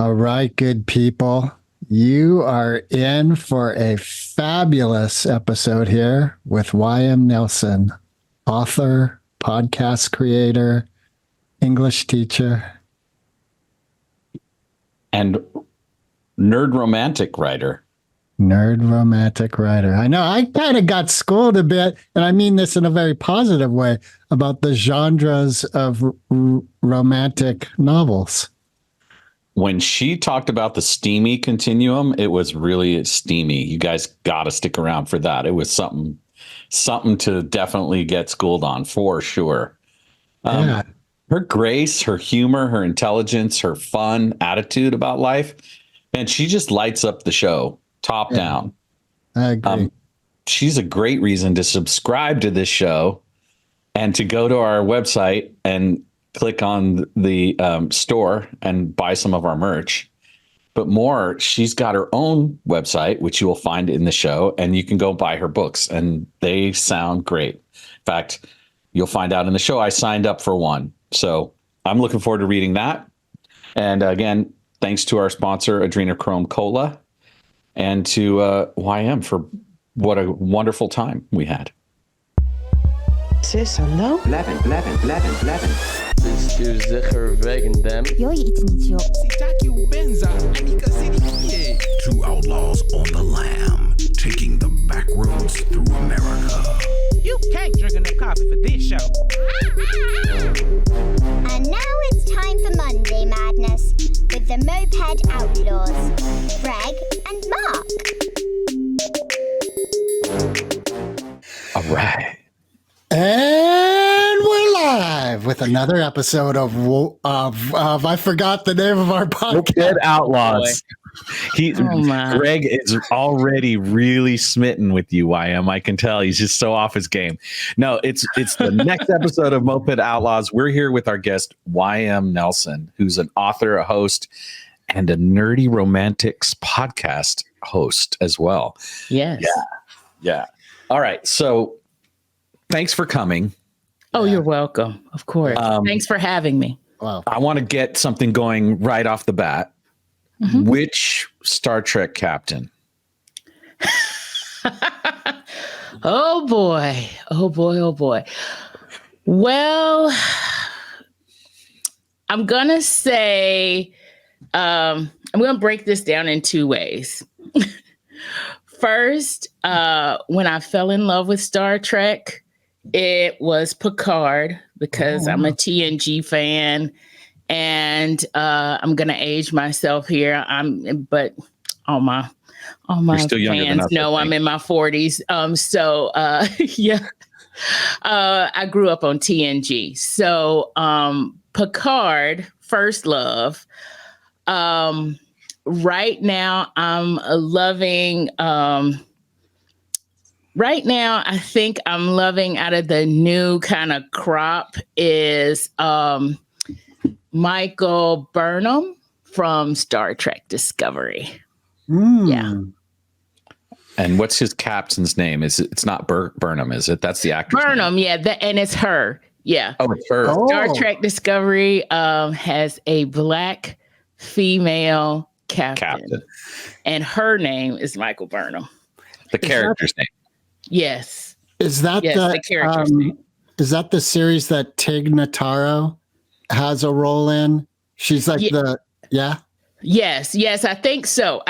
All right, good people. You are in for a fabulous episode here with Y.M. Nelson, author, podcast creator, English teacher, and nerd romantic writer. I know I kind of got schooled a bit, and I mean this in a very positive way, about the genres of romantic novels. When she talked about the steamy continuum, it was really steamy. You guys got to stick around for that. It was something to definitely get schooled on for sure. Yeah. Her grace, her humor, her intelligence, her fun attitude about life, and she just lights up the show top down. I agree. She's a great reason to subscribe to this show and to go to our website and click on the store and buy some of our merch. But more, she's got her own website, which you will find in the show, and you can go buy her books, and they sound great. In fact, you'll find out in the show I signed up for one. So I'm looking forward to reading that. And again, thanks to our sponsor, Adrenochrome Cola, and to YM for what a wonderful time we had. Sis, hallo? Blijven. Bist du sicher wegen dem? Yo iets niet, joh. Two outlaws on the lam, taking the back roads through America. You can't drink enough coffee for this show. And now it's time for Monday Madness with the Moped Outlaws, Greg and Mark. All right. And we're live with another episode of I forgot the name of our podcast. Moped Outlaws. Greg is already really smitten with you, YM. I can tell he's just so off his game. No, it's the next episode of Moped Outlaws. We're here with our guest YM Nelson, who's an author, a host, and a nerdy romantics podcast host as well. Yes. Yeah. All right. So thanks for coming. Oh, you're welcome. Of course. Thanks for having me. Wow. I want to get something going right off the bat. Mm-hmm. Which Star Trek captain? Oh boy. Well, I'm going to say, I'm going to break this down in two ways. First, when I fell in love with Star Trek, it was Picard because I'm a TNG fan. And I'm gonna age myself here. But all my fans know I'm in my 40s. I grew up on TNG. So Picard, first love. Right now I'm loving. Right now, I think I'm loving out of the new kind of crop is. Michael Burnham from Star Trek Discovery. Yeah. And what's his captain's name? It's not Burnham, is it? That's the actor. Burnham, name. Yeah. And it's her. Yeah. Oh, it's her. Star Trek Discovery has a black female captain. And her name is Michael Burnham. The character's name. Yes. Is that the character's name? Is that the series that Tig Notaro has a role in? She's like Yes, I think so.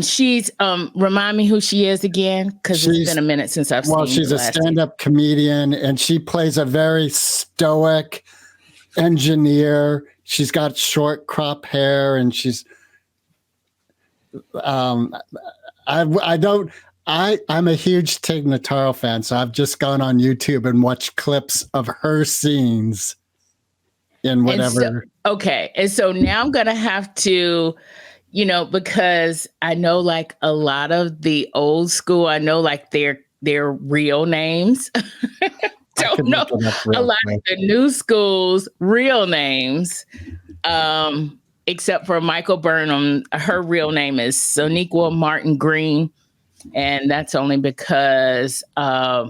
She's remind me who she is again, because it's been a minute since I've seen her. Well, she's a stand-up comedian, and she plays a very stoic engineer. She's got short crop hair, and she's I'm a huge Tig Notaro fan, so I've just gone on YouTube and watched clips of her scenes in whatever. And so now I'm going to have to, because I know like a lot of the old school, I know like their real names. Don't know a lot of the new school's real names. Except for Michael Burnham, her real name is Soniqua Martin Green. And that's only because I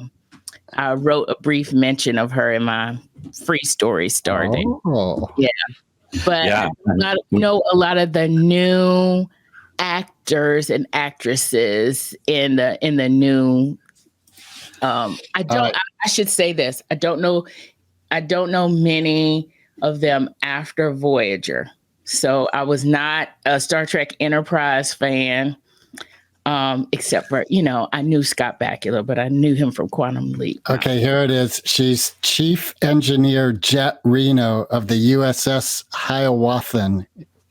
wrote a brief mention of her in my free story Star Day. Oh. Yeah. but Yeah. I know a lot of the new actors and actresses in the new. I should say this. I don't know many of them after Voyager. So I was not a Star Trek Enterprise fan, except for, I knew Scott Bakula, but I knew him from Quantum Leap. Okay, here it is. She's Chief Engineer Jet Reno of the USS Hiawatha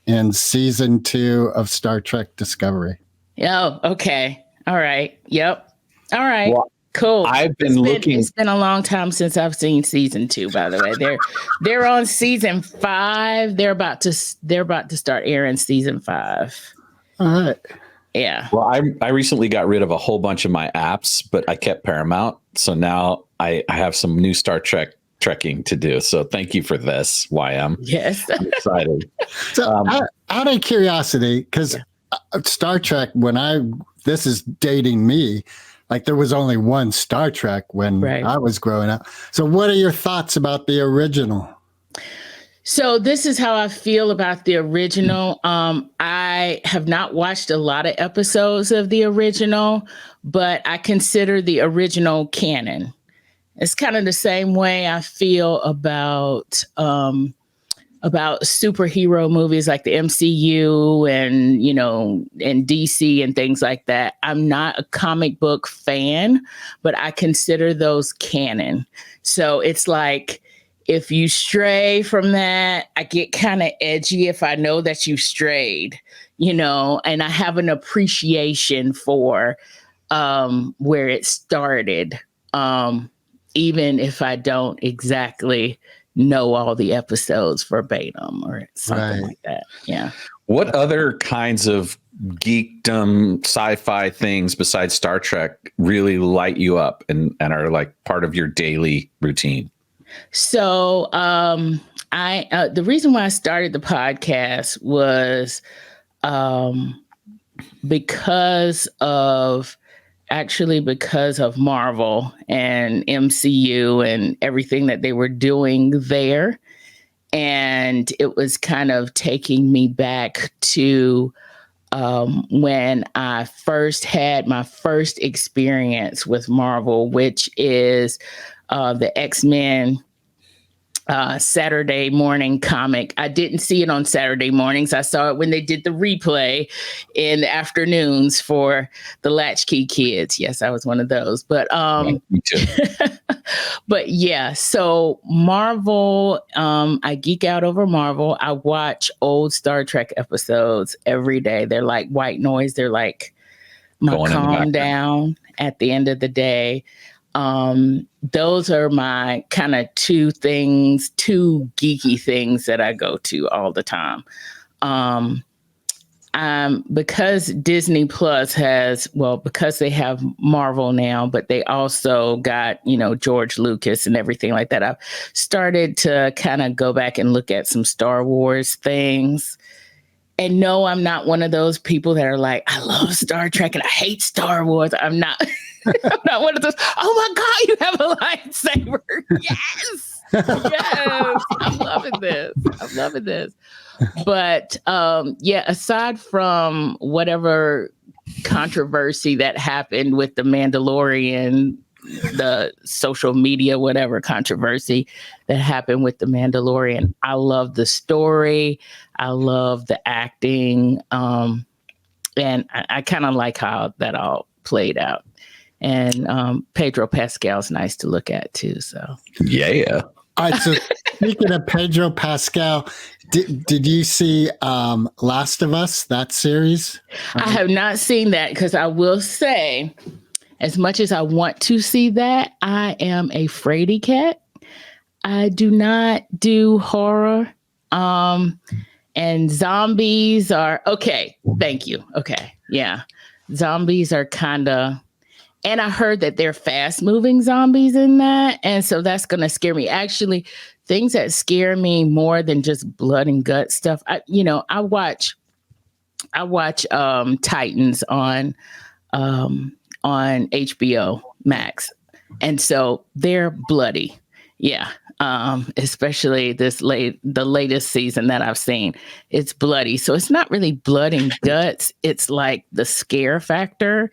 in season 2 of Star Trek Discovery. Oh, okay. All right. Yep. All right. Well, cool. I've been looking. It's been a long time since I've seen season 2, by the way. They're on season 5. They're about to start airing season 5. All right. Yeah. Well, I recently got rid of a whole bunch of my apps, but I kept Paramount. So now I have some new Star Trek trekking to do. So thank you for this, YM. Yes. I'm excited. So out of curiosity, because Star Trek, this is dating me, like there was only one Star Trek when I was growing up. So what are your thoughts about the original? So this is how I feel about the original. I have not watched a lot of episodes of the original, but I consider the original canon. It's kind of the same way I feel about superhero movies like the MCU and, and DC and things like that. I'm not a comic book fan, but I consider those canon. So it's like, if you stray from that, I get kind of edgy if I know that you strayed, and I have an appreciation for where it started, even if I don't exactly know all the episodes verbatim or something like that. Yeah. What other kinds of geekdom sci-fi things besides Star Trek really light you up and are like part of your daily routine? So the reason why I started the podcast was because of Marvel and MCU and everything that they were doing there. And it was kind of taking me back to when I first had my first experience with Marvel, which is the X-Men Saturday morning comic. I didn't see it on Saturday mornings. I saw it when they did the replay in the afternoons for the Latchkey kids. Yes, I was one of those. But me too. but yeah, so Marvel, I geek out over Marvel. I watch old Star Trek episodes every day. Two like white noise. They're like my calm down at the end of the day. Those are my kind of two geeky things that I go to all the time. Because Disney Plus because they have Marvel now, but they also got, George Lucas and everything like that. I've started to kind of go back and look at some Star Wars things. And no, I'm not one of those people that are like, I love Star Trek and I hate Star Wars. I'm not. I'm not one of those. Oh my God, you have a lightsaber. Yes. Yes. I'm loving this. But aside from whatever controversy that happened with the Mandalorian, the social media, whatever controversy that happened with the Mandalorian, I love the story. I love the acting. And I kind of like how that all played out. And Pedro Pascal's nice to look at too. So yeah. All right. So speaking of Pedro Pascal, did you see Last of Us, that series? I have not seen that because I will say, as much as I want to see that, I am a fraidy cat. I do not do horror. And zombies are okay. Thank you. Okay. Yeah. Zombies are kind of. And I heard that they're fast moving zombies in that. And so that's going to scare me. Actually, things that scare me more than just blood and gut stuff. I watch Titans on HBO Max. And so they're bloody. Yeah. especially the latest season that I've seen. It's bloody. So it's not really blood and guts. It's like the scare factor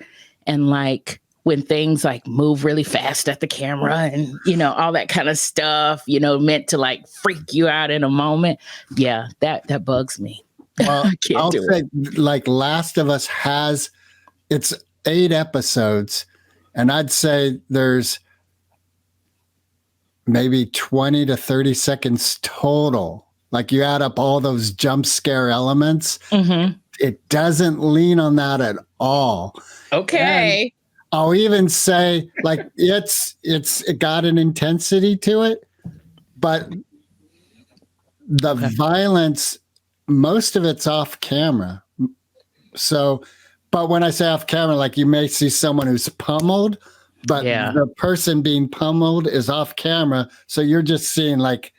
and like when things like move really fast at the camera and, all that kind of stuff, meant to like freak you out in a moment. Yeah, that bugs me. Well, I'll say like Last of Us it's 8 episodes, and I'd say there's maybe 20 to 30 seconds total. Like you add up all those jump scare elements. Mm-hmm. It doesn't lean on that at all. Okay. And I'll even say like it got an intensity to it, but the violence, most of it's off camera. So, but when I say off camera, like you may see someone who's pummeled, but the person being pummeled is off camera. So you're just seeing like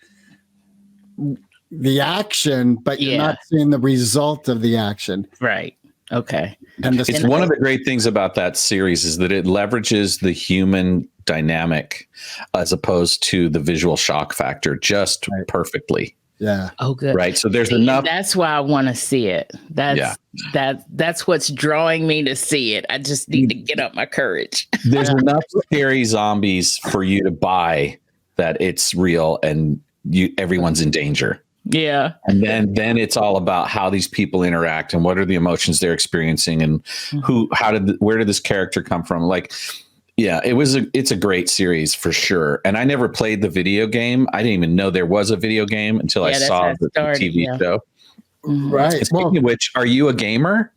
the action, but you're not seeing the result of the action. Right. Okay. And it's one of the great things about that series is that it leverages the human dynamic as opposed to the visual shock factor just perfectly. Yeah. Oh, good. Right. So there's enough. That's why I want to see it. That's what's drawing me to see it. I just need to get up my courage. There's enough scary zombies for you to buy that it's real and everyone's in danger. Yeah. And then it's all about how these people interact and what are the emotions they're experiencing and where did this character come from? Like, yeah, it's a great series for sure. And I never played the video game. I didn't even know there was a video game until I saw the TV show. Right. Speaking of which, are you a gamer?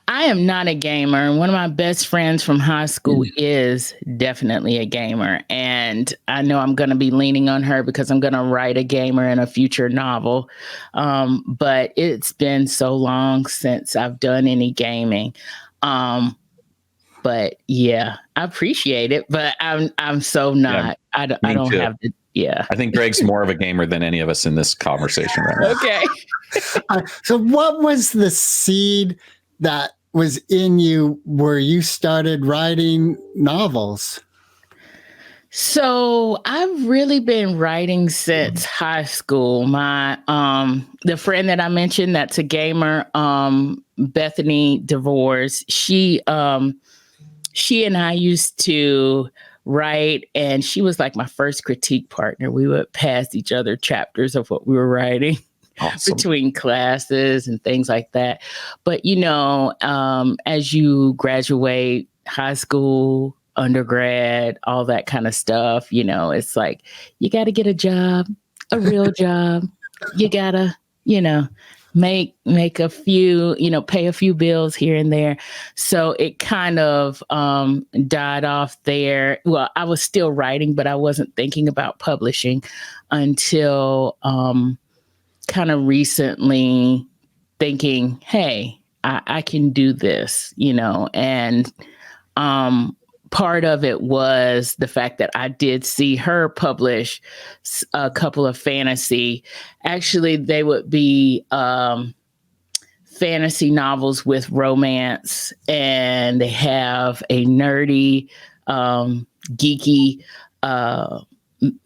I am not a gamer. One of my best friends from high school is definitely a gamer. And I know I'm going to be leaning on her because I'm going to write a gamer in a future novel. But it's been so long since I've done any gaming. But yeah, I appreciate it, but I'm so not. I don't have the. Yeah, I think Greg's more of a gamer than any of us in this conversation right now. Okay. So what was the seed that was in you where you started writing novels? So I've really been writing since high school. My the friend that I mentioned that's a gamer, Bethany DeVores, she and I used to write, and she was like my first critique partner. We would pass each other chapters of what we were writing. Awesome. Between classes and things like that. But, as you graduate high school, undergrad, all that kind of stuff, it's like, you got to get a job, a real job. You got to, make a few, pay a few bills here and there. So it kind of died off there. Well, I was still writing, but I wasn't thinking about publishing until kind of recently thinking, hey, I can do this, and part of it was the fact that I did see her publish a couple of fantasy. Actually, they would be fantasy novels with romance, and they have a nerdy, geeky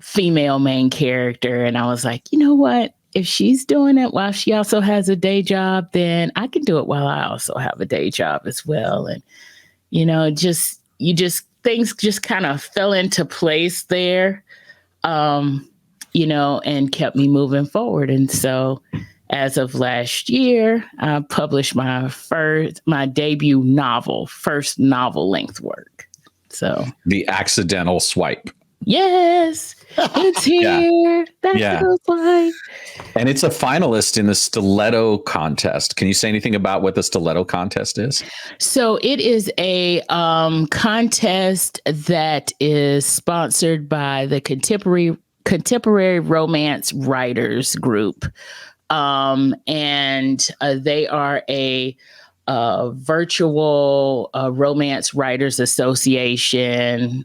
female main character. And I was like, you know what? If she's doing it while she also has a day job, then I can do it while I also have a day job as well. And, things just kind of fell into place there, and kept me moving forward. And so as of last year, I published my debut novel, first novel length work. So The Accidental Swipe. Yes, it's here. That's what it's like. And it's a finalist in the Stiletto contest. Can you say anything about what the Stiletto contest is? So it is a contest that is sponsored by the Contemporary Romance Writers Group. And they are a virtual romance writers association.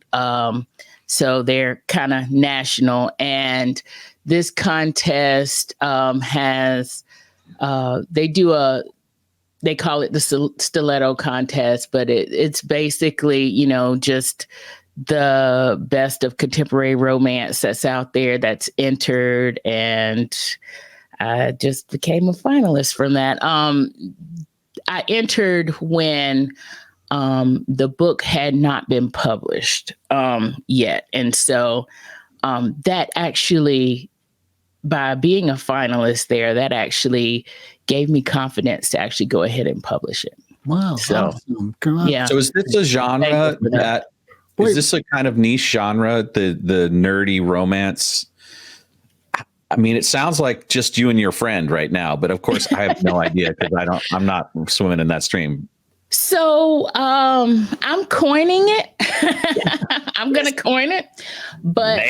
So they're kind of national, and this contest has they call it the Stiletto contest, but it's basically just the best of contemporary romance that's out there that's entered, and I just became a finalist from that. I entered when the book had not been published yet. And so that actually, by being a finalist there, that actually gave me confidence to actually go ahead and publish it. Wow. So, awesome. Come on. yeah. So is this a genre Wait. is this a kind of niche genre, the nerdy romance? I mean, it sounds like just you and your friend right now, but of course I have no idea because I'm not swimming in that stream. So I'm coining it. I'm going to coin it. But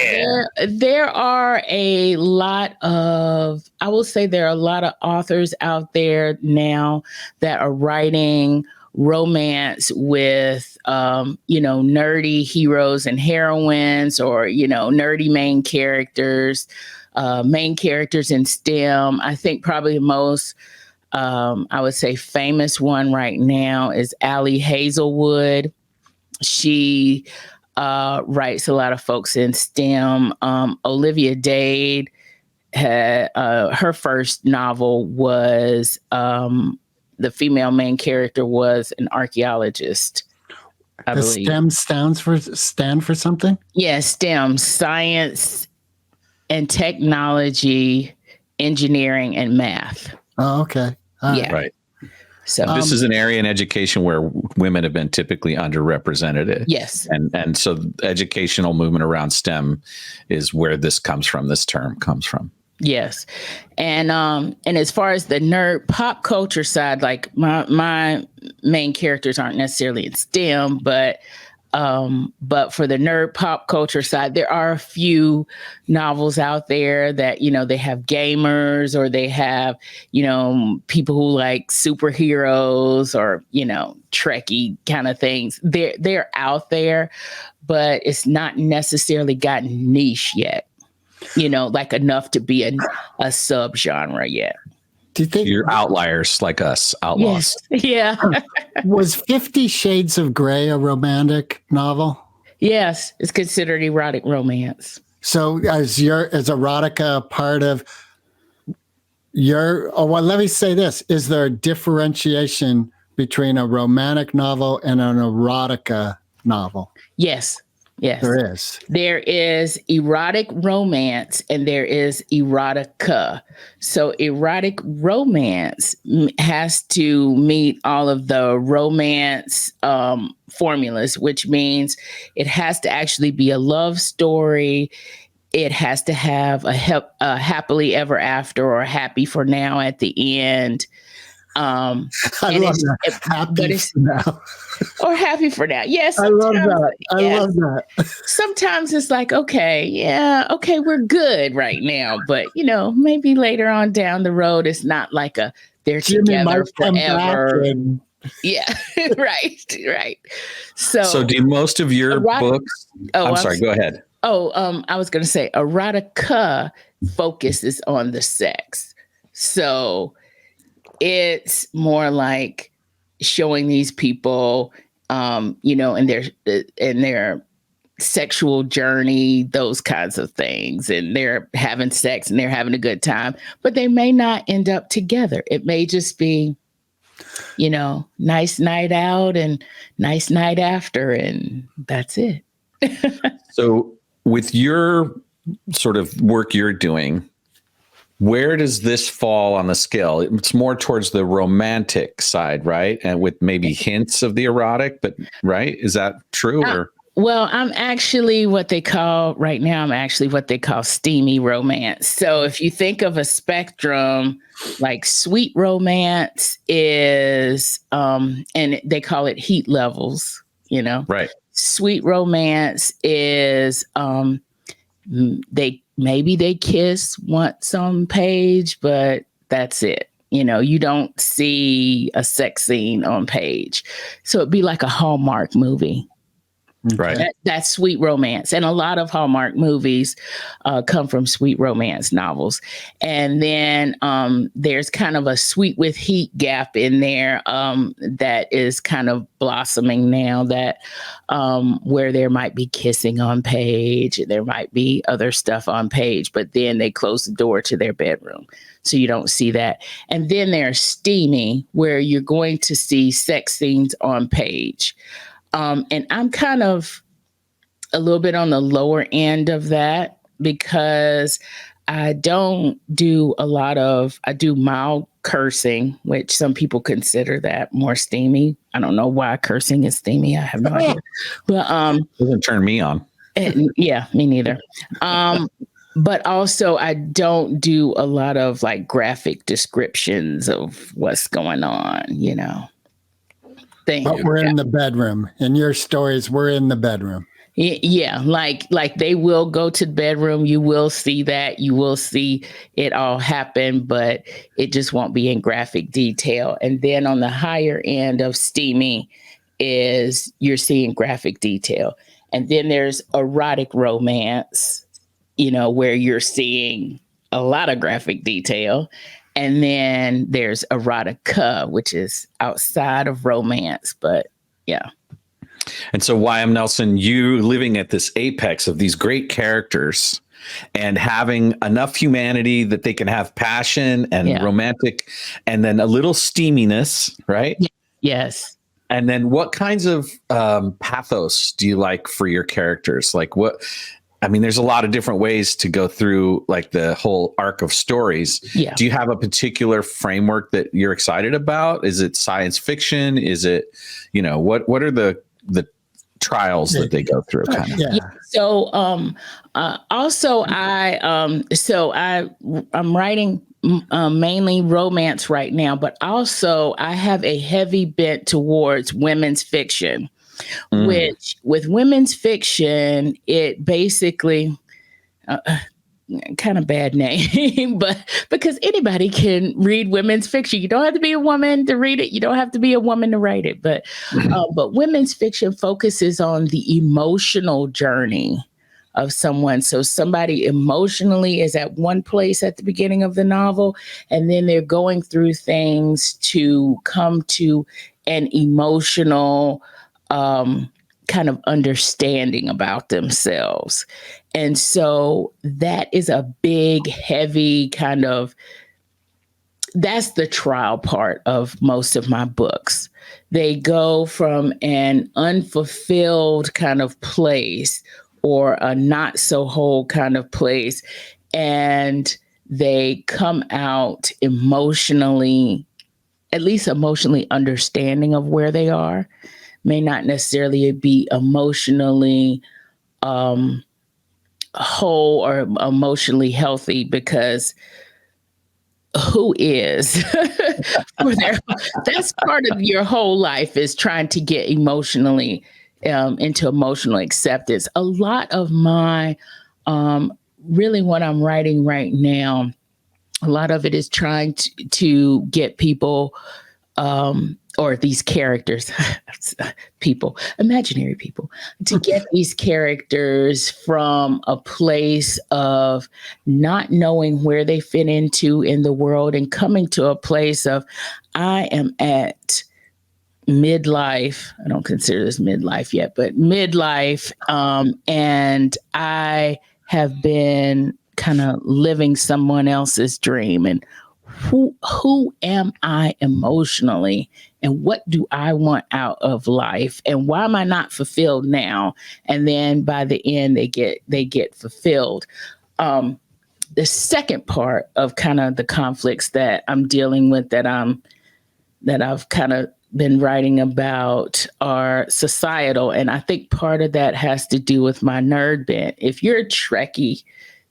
there are a lot of, I will say there are a lot of authors out there now that are writing romance with, nerdy heroes and heroines, or, nerdy main characters in STEM. I think probably the most, I would say, famous one right now is Allie Hazelwood. She writes a lot of folks in STEM. Olivia Dade had her first novel was the female main character was an archaeologist. I believe. STEM stand for something? Yeah, STEM, science and technology, engineering, and math. Oh, okay. Yeah. Right. So this is an area in education where women have been typically underrepresented. Yes. And so the educational movement around STEM is where this term comes from. Yes. And as far as the nerd pop culture side, like my main characters aren't necessarily in STEM, but for the nerd pop culture side, there are a few novels out there that, they have gamers, or they have, people who like superheroes, or, Trekkie kind of things. They're out there, but it's not necessarily gotten niche yet, like enough to be a subgenre yet. Do you think you're outliers like us, outlaws? Yes. Yeah. Was 50 Shades of Grey a romantic novel? Yes, it's considered erotic romance. So is erotica part of your, let me say this. Is there a differentiation between a romantic novel and an erotica novel? Yes. Yes. There is. There is erotic romance and there is erotica. So erotic romance has to meet all of the romance formulas, which means it has to actually be a love story. It has to have a happily ever after, or happy for now at the end. I love that. Happy for now. Or happy for now. Yes. I love that. I love that. Sometimes it's like, okay, we're good right now. But, maybe later on down the road, it's not like they're together forever. Yeah, right. So do most of your books? I'm sorry, go ahead. I was going to say erotica focuses on the sex. So it's more like showing these people, in their sexual journey, those kinds of things, and they're having sex and they're having a good time, but they may not end up together. It may just be, nice night out and nice night after, and that's it. So with your sort of work you're doing, where does this fall on the scale? It's more towards the romantic side, right? And with maybe hints of the erotic, but right? Is that true? Well, I'm actually what they call steamy romance. So if you think of a spectrum, like sweet romance is, and they call it heat levels, Right. Sweet romance is, they kiss once on page, but that's it. You don't see a sex scene on page. So it'd be like a Hallmark movie. Right. That's sweet romance. And a lot of Hallmark movies come from sweet romance novels. And then there's kind of a sweet with heat gap in there that is kind of blossoming now, that where there might be kissing on page, there might be other stuff on page, but then they close the door to their bedroom. So you don't see that. And then there's steamy, where you're going to see sex scenes on page. And I'm kind of a little bit on the lower end of that, because I don't do I do mild cursing, which some people consider that more steamy. I don't know why cursing is steamy. I have no idea. But doesn't turn me on. Yeah, me neither. But also I don't do a lot of like graphic descriptions of what's going on, But we're in the bedroom. In your stories, we're in the bedroom. Yeah, like they will go to the bedroom. You will see that. You will see it all happen, but it just won't be in graphic detail. And then on the higher end of steamy is you're seeing graphic detail. And then there's erotic romance, where you're seeing a lot of graphic detail. And then there's erotica, which is outside of romance, but yeah. And so Y.M. Nelson, you living at this apex of these great characters and having enough humanity that they can have passion and romantic, and then a little steaminess, right? Yes. And then what kinds of pathos do you like for your characters? Like there's a lot of different ways to go through like the whole arc of stories. Yeah. Do you have a particular framework that you're excited about? Is it science fiction? Is it, what are the trials that they go through kind of? Yeah. So also I'm writing mainly romance right now, but also I have a heavy bent towards women's fiction. Which with women's fiction, it basically kind of bad name, but because anybody can read women's fiction. You don't have to be a woman to read it. You don't have to be a woman to write it. But women's fiction focuses on the emotional journey of someone. So somebody emotionally is at one place at the beginning of the novel, and then they're going through things to come to an emotional kind of understanding about themselves. And so that is a big, heavy kind of, that's the trial part of most of my books. They go from an unfulfilled kind of place or a not so whole kind of place, and they come out emotionally, at least emotionally understanding of where they are. May not necessarily be emotionally whole or emotionally healthy, because who is that's part of your whole life, is trying to get emotionally into emotional acceptance. A lot of my really what I'm writing right now, a lot of it is trying to get people or these characters, people, imaginary people, to get these characters from a place of not knowing where they fit into in the world and coming to a place of, I am at midlife. I don't consider this midlife yet, but midlife. And I have been kind of living someone else's dream, and who am I emotionally, and what do I want out of life, and why am I not fulfilled now? And then by the end, they get fulfilled. The second part of kind of the conflicts that I'm dealing with, that I've kind of been writing about, are societal, and I think part of that has to do with my nerd bent. If you're a Trekkie,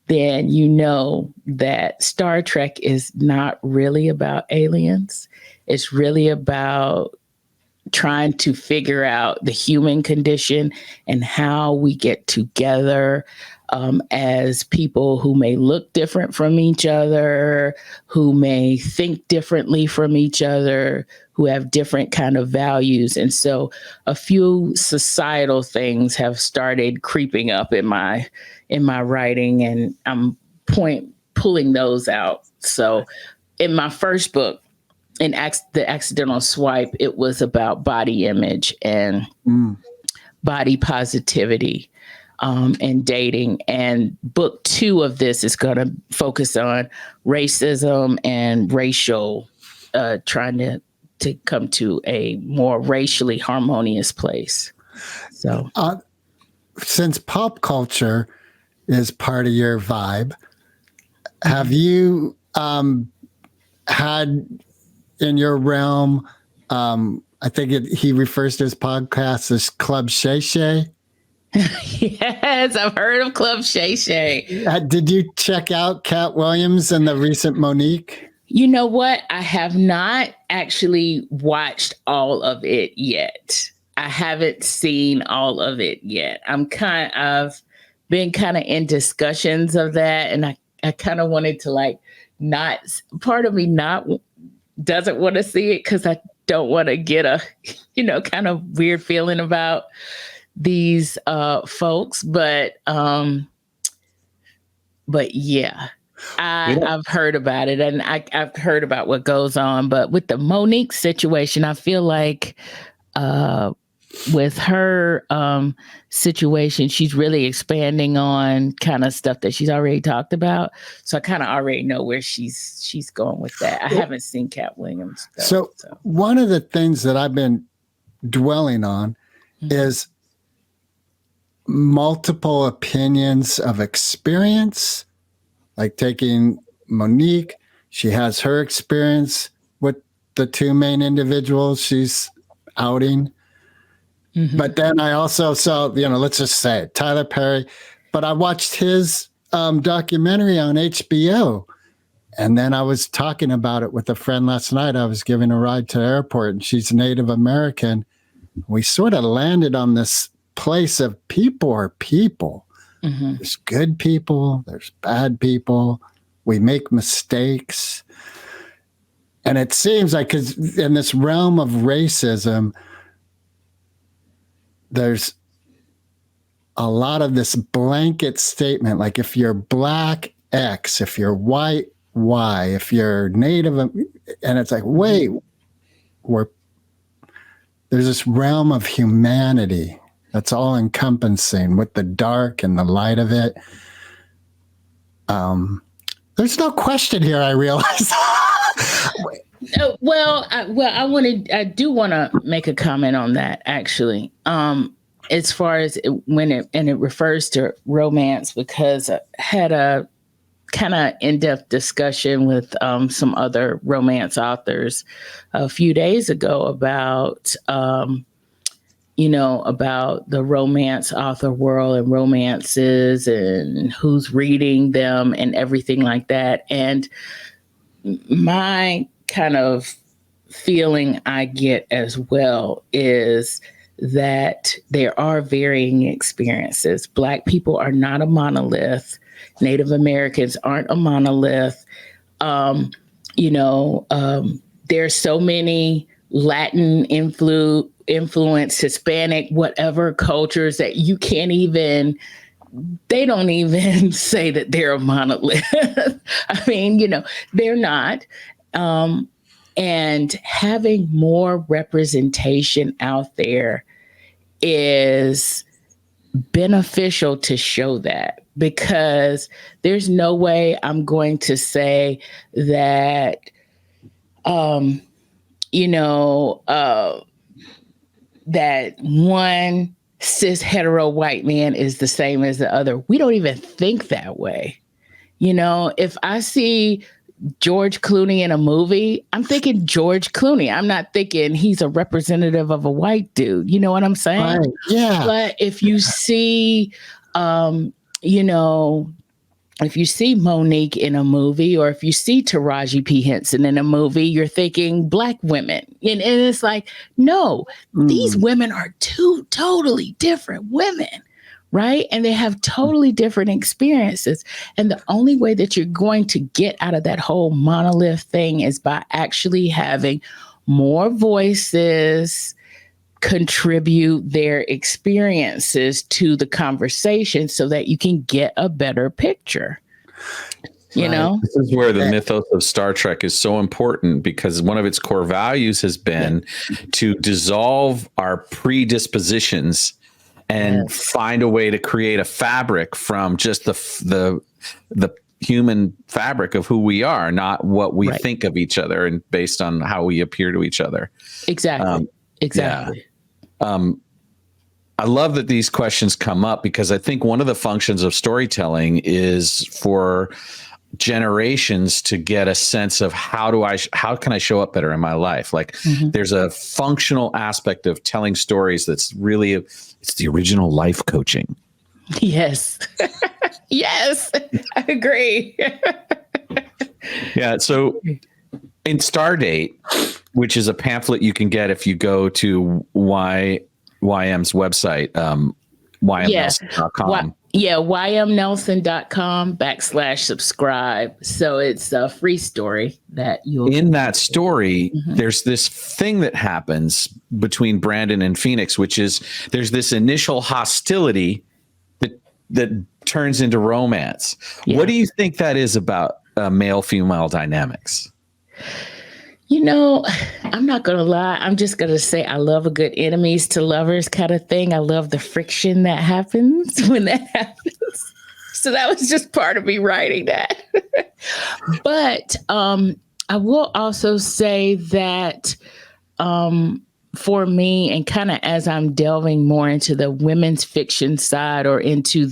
then you know that Star Trek is not really about aliens. It's really about trying to figure out the human condition and how we get together as people who may look different from each other, who may think differently from each other, who have different kind of values. And so a few societal things have started creeping up in my writing, and I'm pulling those out. So in my first book, in The Accidental Swipe, it was about body image and body positivity and dating. And book 2 of this is going to focus on racism and racial, trying to come to a more racially harmonious place. So, since pop culture is part of your vibe, have you had in your realm, I think he refers to his podcast as Club Shay Shay? Yes, I've heard of Club Shay Shay. Did you check out Cat Williams and the recent Monique? You know what? I have not actually watched all of it yet. I haven't seen all of it yet. I've been kind of in discussions of that, and I kind of wanted to part of me doesn't want to see it because I don't want to get a, kind of weird feeling about these folks. But yeah, I've heard about it, and I've heard about what goes on. But with the Monique situation, I feel like with her situation, she's really expanding on kind of stuff that she's already talked about. So I kind of already know where she's going with that. I haven't seen Cat Williams, though, so one of the things that I've been dwelling on is multiple opinions of experience, like taking Monique. She has her experience with the 2 main individuals she's outing. But then I also saw, let's just say it, Tyler Perry, but I watched his documentary on HBO. And then I was talking about it with a friend last night. I was giving a ride to the airport, and she's Native American. We sort of landed on this place of people are people. There's good people, there's bad people. We make mistakes. And it seems like, because in this realm of racism, there's a lot of this blanket statement, like if you're black, X, if you're white, Y, if you're Native, and it's like, wait, there's this realm of humanity that's all encompassing with the dark and the light of it. There's no question here, I realize. I do want to make a comment on that, actually. As far as it refers to romance, because I had a kind of in-depth discussion with some other romance authors a few days ago about about the romance author world and romances and who's reading them and everything like that. And my kind of feeling I get as well is that there are varying experiences. Black people are not a monolith. Native Americans aren't a monolith. There's so many Latin influence, Hispanic, whatever cultures that you can't even, they don't even say that they're a monolith. I mean, they're not. And having more representation out there is beneficial to show that, because there's no way I'm going to say that, that one cis hetero white man is the same as the other. We don't even think that way. If I see George Clooney in a movie, I'm thinking George Clooney. I'm not thinking he's a representative of a white dude. You know what I'm saying? Right. Yeah. But if you see, if you see Monique in a movie, or if you see Taraji P. Henson in a movie, you're thinking Black women. And it's like, no, these women are two totally different women, right? And they have totally different experiences. And the only way that you're going to get out of that whole monolith thing is by actually having more voices contribute their experiences to the conversation so that you can get a better picture. You know, this is where the mythos of Star Trek is so important, because one of its core values has been to dissolve our predispositions and find a way to create a fabric from just the human fabric of who we are, not what we think of each other and based on how we appear to each other. Exactly. Exactly. Yeah. I love that these questions come up, because I think one of the functions of storytelling is for generations to get a sense of how can I show up better in my life? Like there's a functional aspect of telling stories that's really, it's the original life coaching. Yes. Yes, I agree. Yeah. So in Stardate, which is a pamphlet you can get if you go to YM's website, ymnelson.com. ymnelson.com/subscribe. So it's a free story that you'll. In that story, there's this thing that happens between Brandon and Phoenix, which is there's this initial hostility that turns into romance. Yeah. What do you think that is about male-female dynamics? You know, I'm not going to lie. I'm just going to say I love a good enemies to lovers kind of thing. I love the friction that happens when that happens. So that was just part of me writing that. But I will also say that for me, and kind of as I'm delving more into the women's fiction side, or into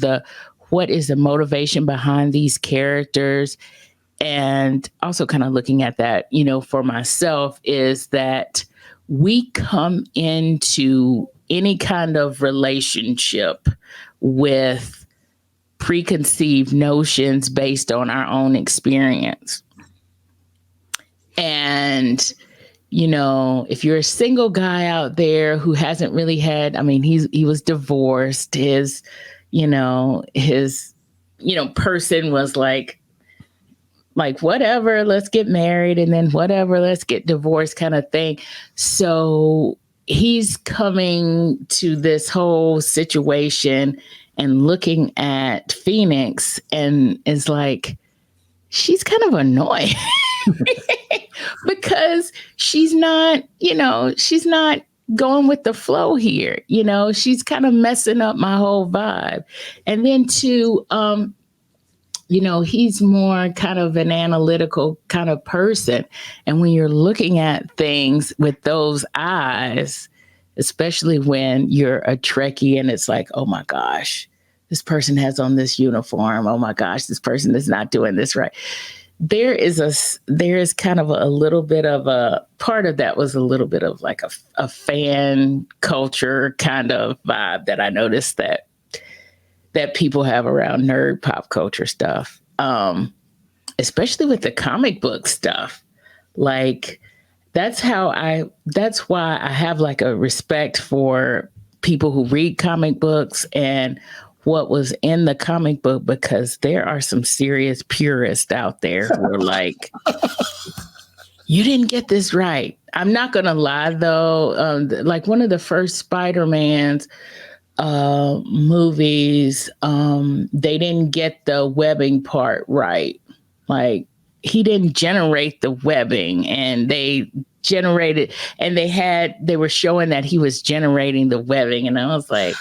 what is the motivation behind these characters, and also kind of looking at that, you know, for myself, is that we come into any kind of relationship with preconceived notions based on our own experience. And, you know, if you're a single guy out there who hasn't really had, I mean, he was divorced, his person was like, whatever, let's get married, and then whatever, let's get divorced kind of thing. So he's coming to this whole situation and looking at Phoenix and is like, she's kind of annoying because she's not going with the flow here. You know, she's kind of messing up my whole vibe. And then you know, he's more kind of an analytical kind of person. And when you're looking at things with those eyes, especially when you're a Trekkie and it's like, oh my gosh, this person has on this uniform. Oh my gosh, this person is not doing this right. There is kind of a little bit of a part of that was a little bit of like a fan culture kind of vibe that I noticed that people have around nerd pop culture stuff, especially with the comic book stuff. Like that's why I have like a respect for people who read comic books and what was in the comic book, because there are some serious purists out there who are like, you didn't get this right. I'm not going to lie though. Like one of the first Spider-Man's movies, they didn't get the webbing part right. Like he didn't generate the webbing, and they generated, and they were showing that he was generating the webbing, and I was like,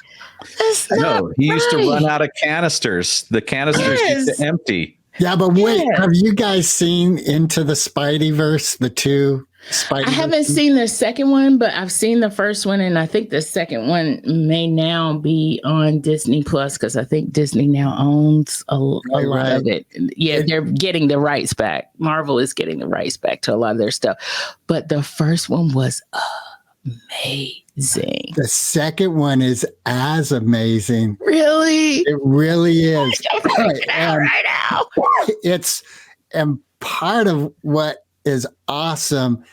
that's not he used to right. run out of canisters. The canisters used to empty. Yeah, but wait, have you guys seen Into the Spideyverse, the two Spideyverse? I haven't seen the second one, but I've seen the first one, and I think the second one may now be on Disney Plus, because I think Disney now owns a lot of it. Yeah, they're getting the rights back. Marvel is getting the rights back to a lot of their stuff. But the first one was amazing. The second one is as amazing. Really? It really is. Right now. And part of what is awesome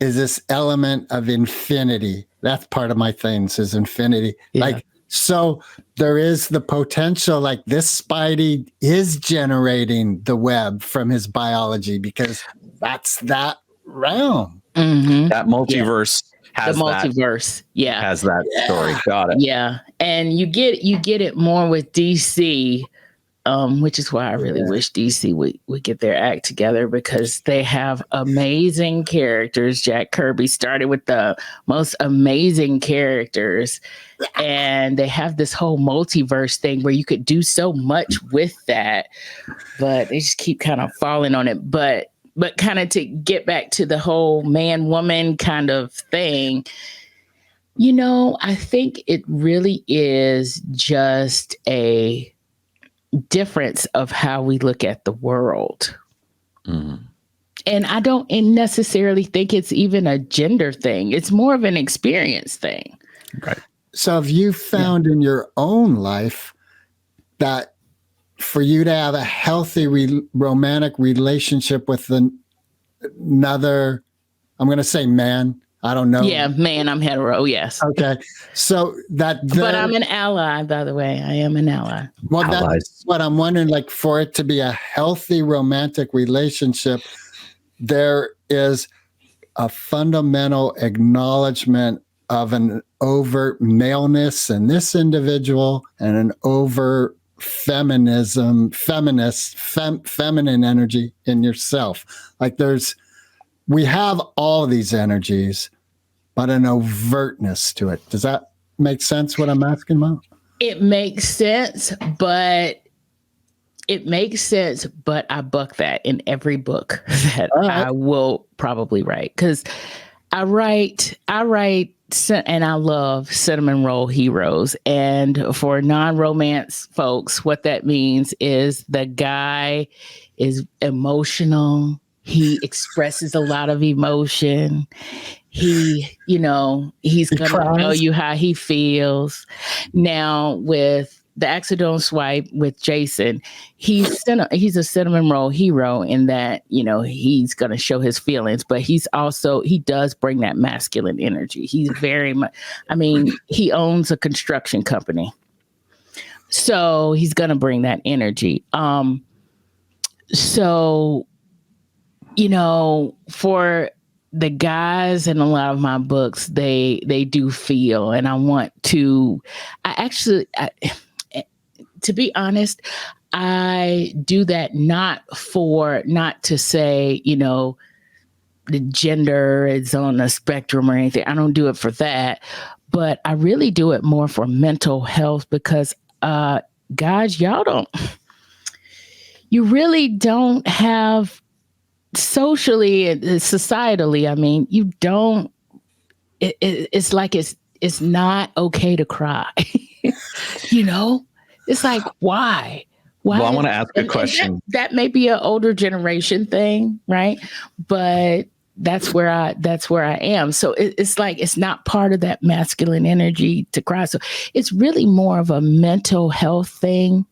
is this element of infinity. That's part of my things is infinity. Yeah. Like So there is the potential, like this Spidey is generating the web from his biology because that's that realm. Mm-hmm. That multiverse has The multiverse. has that story. Got it. Yeah. And you get it more with DC, which is why I really wish DC would get their act together, because they have amazing characters. Jack Kirby started with the most amazing characters, and they have this whole multiverse thing where you could do so much with that, but they just keep kind of falling on it. But kind of to get back to the whole man-woman kind of thing, I think it really is just a difference of how we look at the world. And I don't necessarily think it's even a gender thing. It's more of an experience thing. Right. So have you found in your own life that for you to have a healthy romantic relationship with another, I'm going to say man, I don't know. Yeah, man, I'm hetero, yes. Okay. So but I'm an ally, by the way. I am an ally. Well, that's what I'm wondering, like for it to be a healthy romantic relationship, there is a fundamental acknowledgement of an overt maleness in this individual and an overt feminine energy in yourself. Like we have all these energies, but an overtness to it. Does that make sense what I'm asking about? It makes sense, but I buck that in every book that I will probably write. Because I write and I love cinnamon roll heroes. And for non-romance folks, what that means is the guy is emotional. He expresses a lot of emotion. He's going to tell you how he feels. Now, with the accidental swipe with Jason, he's a cinnamon roll hero in that, he's going to show his feelings, but he does bring that masculine energy. He's very much, he owns a construction company. So he's going to bring that energy. For the guys in a lot of my books, they do feel, and to be honest, I do that not to say, the gender is on a spectrum or anything. I don't do it for that, but I really do it more for mental health because, guys, you really don't have socially and societally, you don't, it's like, it's not okay to cry, it's like, why? Well, I want to ask a question. That may be an older generation thing, right? But that's where I am. So it's like, it's not part of that masculine energy to cry. So it's really more of a mental health thing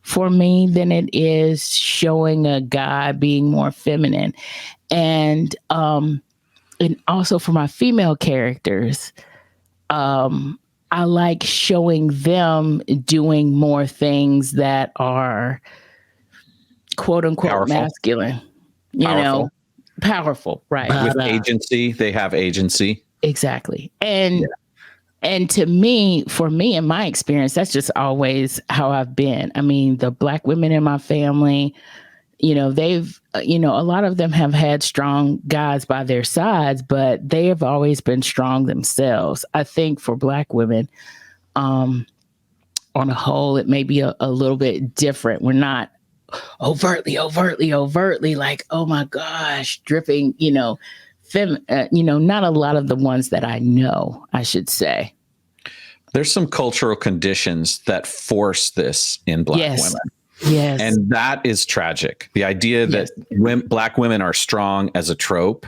for me than it is showing a guy being more feminine. And also for my female characters, I like showing them doing more things that are quote unquote masculine, powerful, right? With agency, they have agency. Exactly. And for me, in my experience, that's just always how I've been. The Black women in my family, they've, a lot of them have had strong guys by their sides, but they have always been strong themselves. I think for Black women, on a whole, it may be a little bit different. We're not overtly like, oh my gosh, dripping, not a lot of the ones that I know, I should say. There's some cultural conditions that force this in Black women. Yes. And that is tragic. The idea that Black women are strong as a trope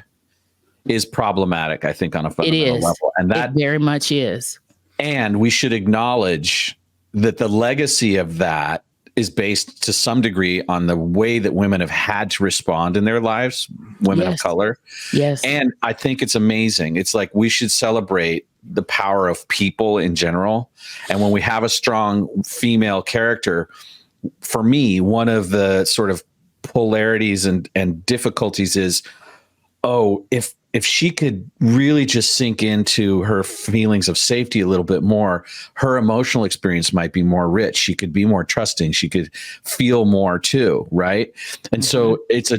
is problematic, I think, on a fundamental level. And that it very much is. And we should acknowledge that the legacy of that is based to some degree on the way that women have had to respond in their lives, women of color. Yes. And I think it's amazing. It's like we should celebrate the power of people in general. And when we have a strong female character, for me, one of the sort of polarities and difficulties is, if she could really just sink into her feelings of safety a little bit more, her emotional experience might be more rich. She could be more trusting. She could feel more too, right? And so it's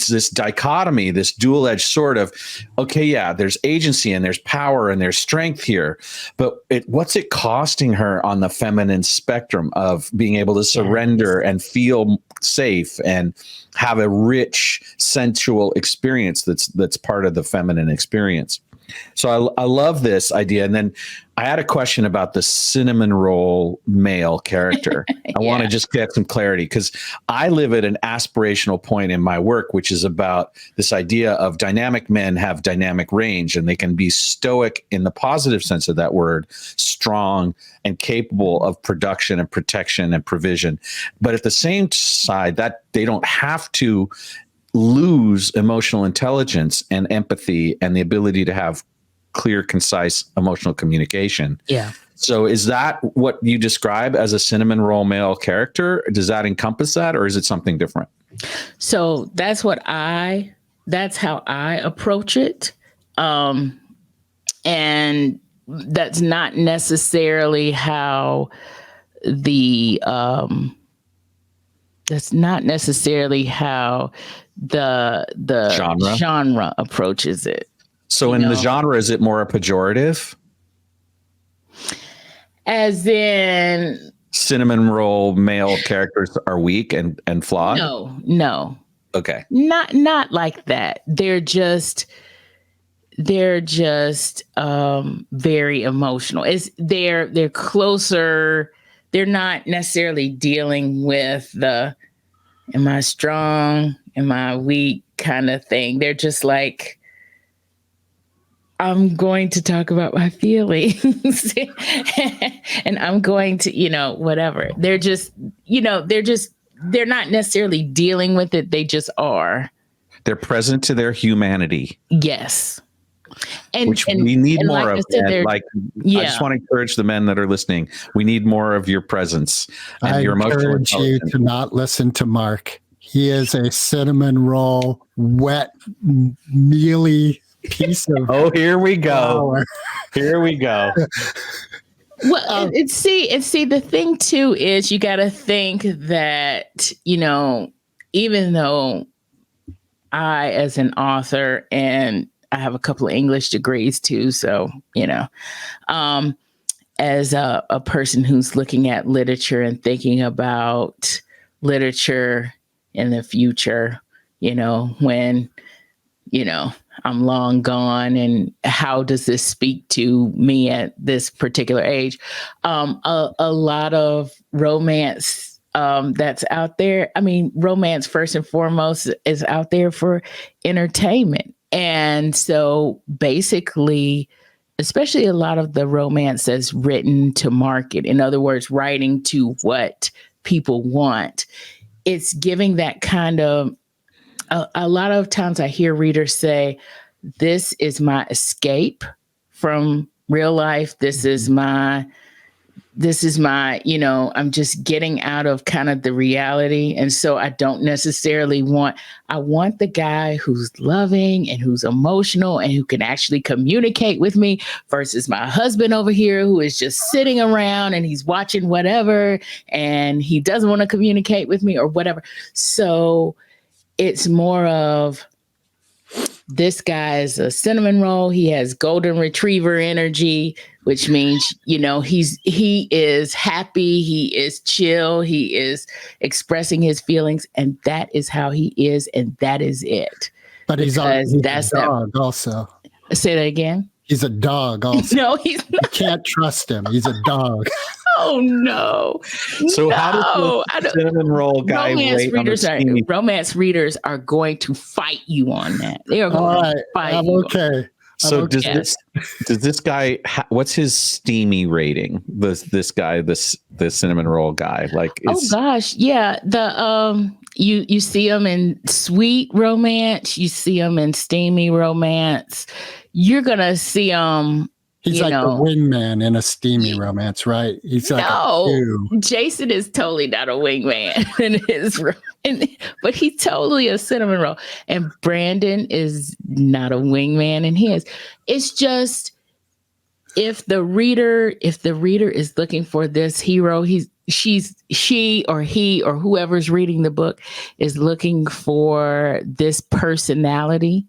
this dichotomy, this dual-edged sword of, okay, yeah, there's agency and there's power and there's strength here, but what's it costing her on the feminine spectrum of being able to surrender and feel safe and have a rich sensual experience that's part of the feminine experience. So I love this idea. And then I had a question about the cinnamon roll male character. I want to just get some clarity, because I live at an aspirational point in my work, which is about this idea of dynamic men have dynamic range, and they can be stoic in the positive sense of that word, strong and capable of production and protection and provision. But at the same side, that they don't have to lose emotional intelligence and empathy and the ability to have clear, concise emotional communication. Yeah. So is that what you describe as a cinnamon roll male character? Does that encompass that, or is it something different? So that's how I approach it. And that's not necessarily how the genre approaches it. So in the genre, is it more a pejorative? As in cinnamon roll male characters are weak and flawed? No. Okay. Not like that. They're just very emotional. They're closer. They're not necessarily dealing with the am I strong, am I weak kind of thing. They're just like, I'm going to talk about my feelings and I'm going to, whatever. They're not necessarily dealing with it. They just are. They're present to their humanity. Yes. Which we need more of. I just want to encourage the men that are listening. We need more of your presence and your emotional intelligence. I encourage you to not listen to Mark. He is a cinnamon roll, wet, mealy piece of. Here we go. Flour. Here we go. Well, see, the thing too is you got to think that, even though I, as an author, and I have a couple of English degrees too, so, as a person who's looking at literature and thinking about literature in the future, when, I'm long gone, and how does this speak to me at this particular age? A lot of romance that's out there. I mean, romance first and foremost is out there for entertainment. And so basically, especially a lot of the romance that's written to market, in other words, writing to what people want, it's giving that kind of, a lot of times I hear readers say, this is my escape from real life. This is my, I'm just getting out of kind of the reality. And so I don't necessarily I want the guy who's loving and who's emotional and who can actually communicate with me versus my husband over here who is just sitting around and he's watching whatever and he doesn't want to communicate with me or whatever. So it's more of, this guy is a cinnamon roll. He has golden retriever energy, which means, he is happy. He is chill. He is expressing his feelings, and that is how he is. And that is it. But he's a dog also. Say that again. He's a dog also. No, he's not. You can't trust him. He's a dog. Oh no! So how does the cinnamon roll guy romance readers are going to fight you on that? They are going to fight you. Okay. So does this guy? What's his steamy rating? This guy, the cinnamon roll guy. Oh gosh, yeah. The you see him in sweet romance. You see him in steamy romance. You're gonna see him. He's like the wingman in a steamy romance, right? He's like Jason is totally not a wingman in his but he's totally a cinnamon roll. And Brandon is not a wingman in his. It's just if the reader is looking for this hero, she or he or whoever's reading the book is looking for this personality,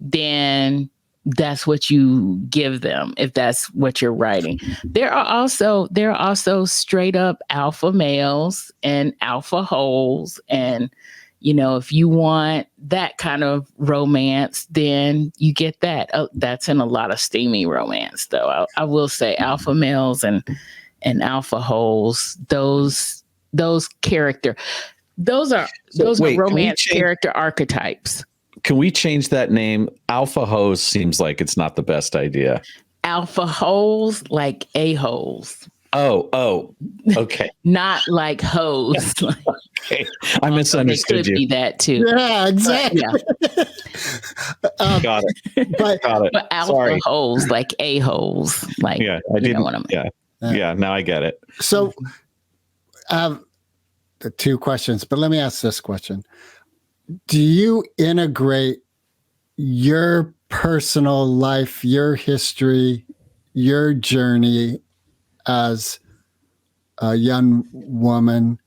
then that's what you give them if that's what you're writing. There are also straight up alpha males and alpha holes, and if you want that kind of romance, then you get that. That's in a lot of steamy romance, though. I will say alpha males and alpha holes. Those are romance character archetypes. Can we change that name? Alpha hose seems like it's not the best idea. Alpha holes, like a-holes. Oh, okay. Not like hose. Okay. I misunderstood you. Could be that too. Yeah, exactly. Got it. But alpha holes, like a-holes. Like, yeah, I didn't. Know what I mean. Yeah, now I get it. So I have the two questions, but let me ask this question. Do you integrate your personal life, your history, your journey as a young woman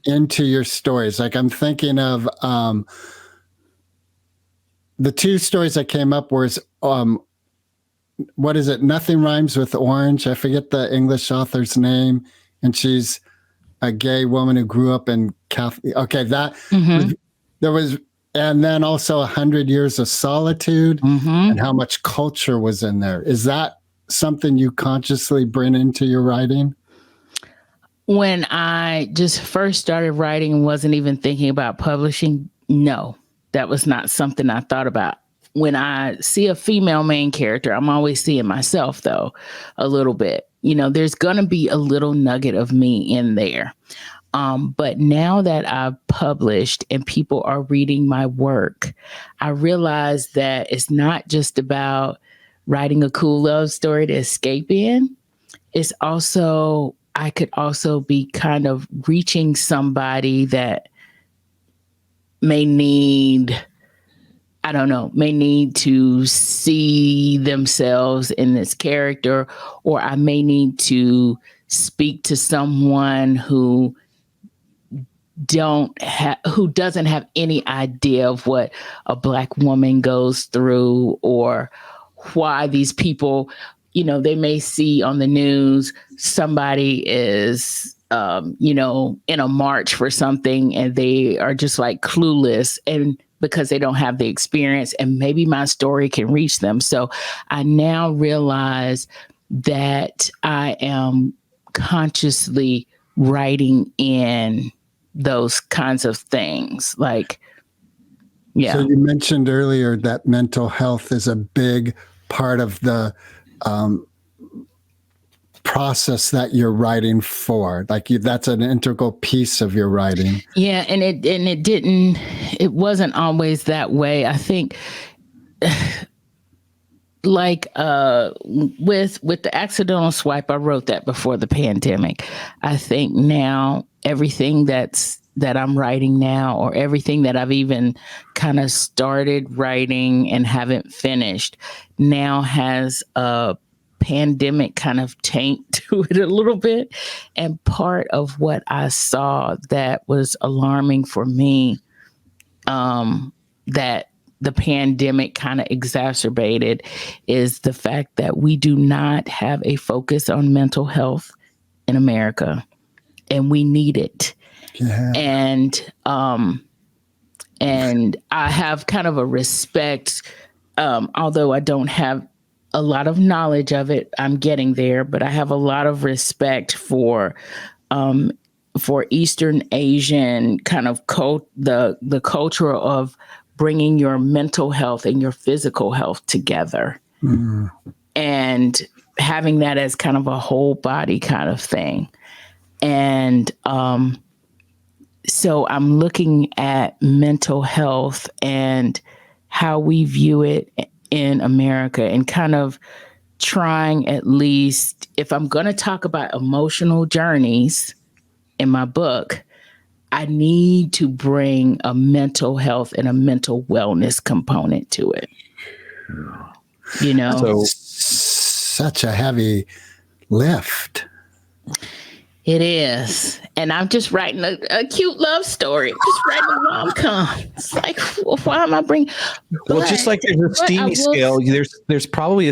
into your stories? Like I'm thinking of the two stories that came up was what is it? Nothing Rhymes with Orange. I forget the English author's name, and she's a gay woman who grew up in Catholic. Okay, that there was, and then also 100 Years of Solitude, and how much culture was in there. Is that something you consciously bring into your writing? When I just first started writing and wasn't even thinking about publishing, no, that was not something I thought about. When I see a female main character, I'm always seeing myself, though, a little bit. There's going to be a little nugget of me in there. But now that I've published and people are reading my work, I realize that it's not just about writing a cool love story to escape in. It's also, I could also be kind of reaching somebody that may need to see themselves in this character, or I may need to speak to someone who doesn't have any idea of what a Black woman goes through, or why these people, they may see on the news somebody is in a march for something and they are just like clueless, and because they don't have the experience, and maybe my story can reach them. So I now realize that I am consciously writing in those kinds of things. Like, yeah. So you mentioned earlier that mental health is a big part of the process that you're writing for. Like that's an integral piece of your writing. Yeah, and it wasn't always that way. I think like with the accidental swipe, I wrote that before the pandemic. I think now everything that I'm writing now, or everything that I've even kind of started writing and haven't finished, now has a pandemic kind of taint to it a little bit. And part of what I saw that was alarming for me, that the pandemic kind of exacerbated, is the fact that we do not have a focus on mental health in America, and we need it. Yeah. And I have kind of a respect, although I don't have a lot of knowledge of it, I'm getting there, but I have a lot of respect for Eastern Asian kind of the culture of bringing your mental health and your physical health together, and having that as kind of a whole body kind of thing. And so I'm looking at mental health and how we view it in America, and kind of trying, at least if I'm going to talk about emotional journeys in my book, I need to bring a mental health and a mental wellness component to it. You know, So Such a heavy lift. it is. And I'm just writing a cute love story, just writing a rom-com. It's like, why am I bringing? well, just like there's a steamy scale, there's probably